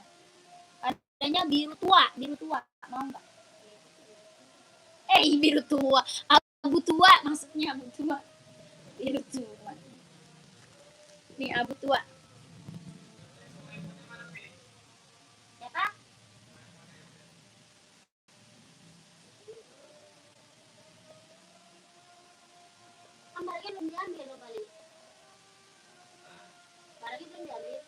Speaker 1: Adanya biru tua mau nggak? Biru tua, abu tua maksudnya, abu tua, biru tua. Nih abu tua. Ya kak? Kan barangnya belum diambil lo balik. Barangnya belum diambil.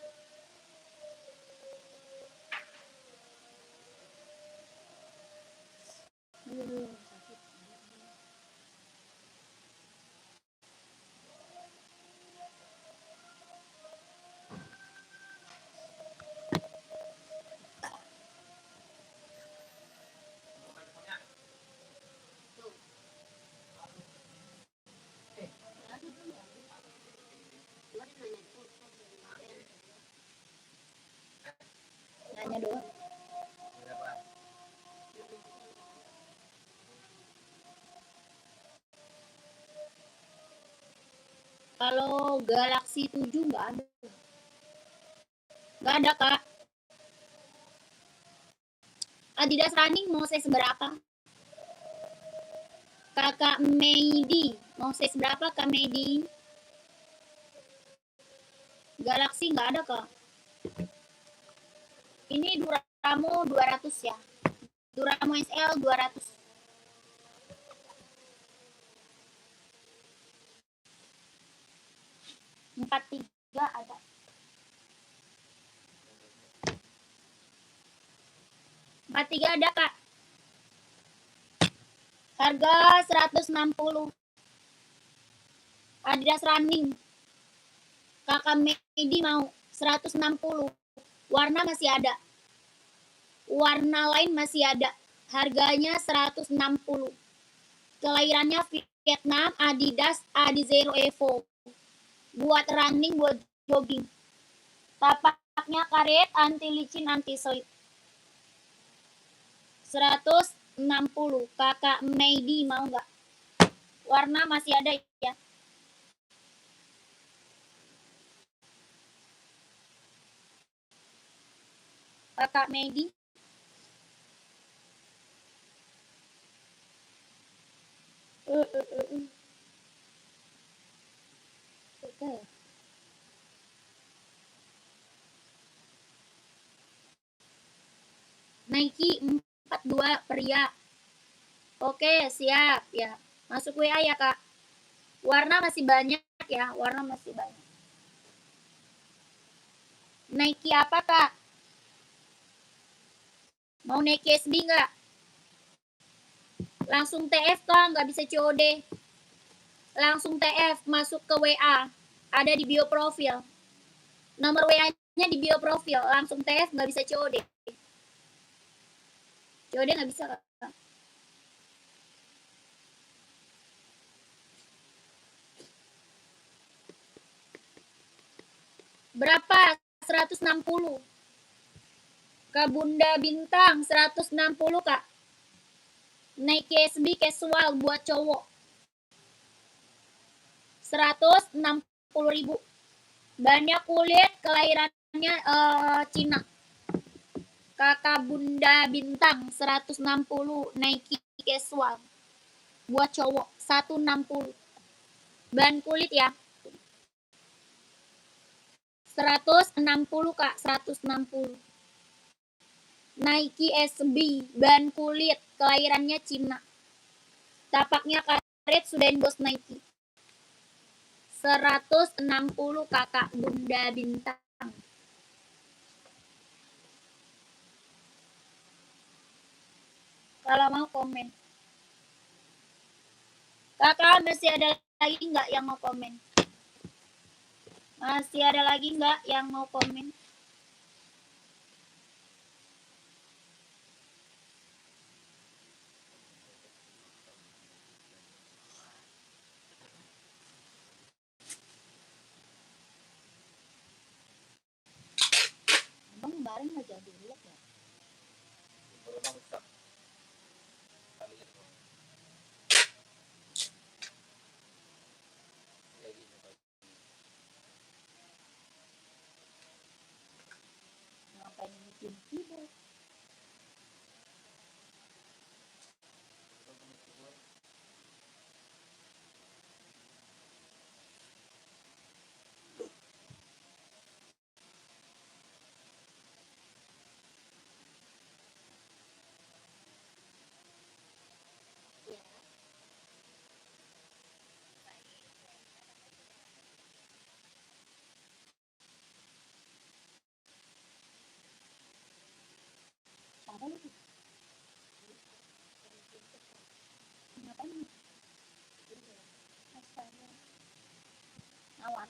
Speaker 1: Nanya doang. Kalau Galaxy 7 nggak ada. Nggak ada kak. Adidas Running mau size berapa? Kakak Meidi mau size berapa kak Meidi? Galaxy nggak ada kak. Ini Duramo 200 ya. Duramo SL 200. 43 ada. Tiga ada kak. Harga 160. Adidas Running. Kakak Medi mau 160. Warna masih ada. Warna lain masih ada. Harganya 160. Kelahirannya Vietnam, Adidas Adizero Evo. Buat running, buat jogging. Tapaknya karet, anti licin, anti selip. 160. Kakak Medi mau nggak? Warna masih ada ya. Kakak Medi. Okay. Nike 42 pria. Oke, siap ya. Masuk WA ya, Kak. Warna masih banyak ya, warna masih banyak. Nike apa, Kak? Mau Nike SB nggak? Langsung TF, Kak, nggak bisa COD. Langsung TF, masuk ke WA. Ada di bio profil. Nomor WA-nya di bio profil. Langsung TF, nggak bisa COD. COD nggak bisa, Kak. Berapa? 160. Kak Bunda Bintang 160, Kak. Nike SB casual buat cowok. 160.000. Banyak kulit, kelahirannya Cina. Kakak Bunda Bintang 160 Nike casual buat cowok 160. Ban kulit ya. 160, Kak, 160. Nike SB ban kulit, kelahirannya Cina. Tapaknya karet, sudah bos Nike. 160, Kakak Bunda Bintang. Kalau mau komen. Kakak masih ada lagi nggak yang mau komen? Masih ada lagi nggak yang mau komen? Bang bareng nggak jadi lihat ya? Ngapain bikin keyboard? Apa lu? Ngapain? Awan.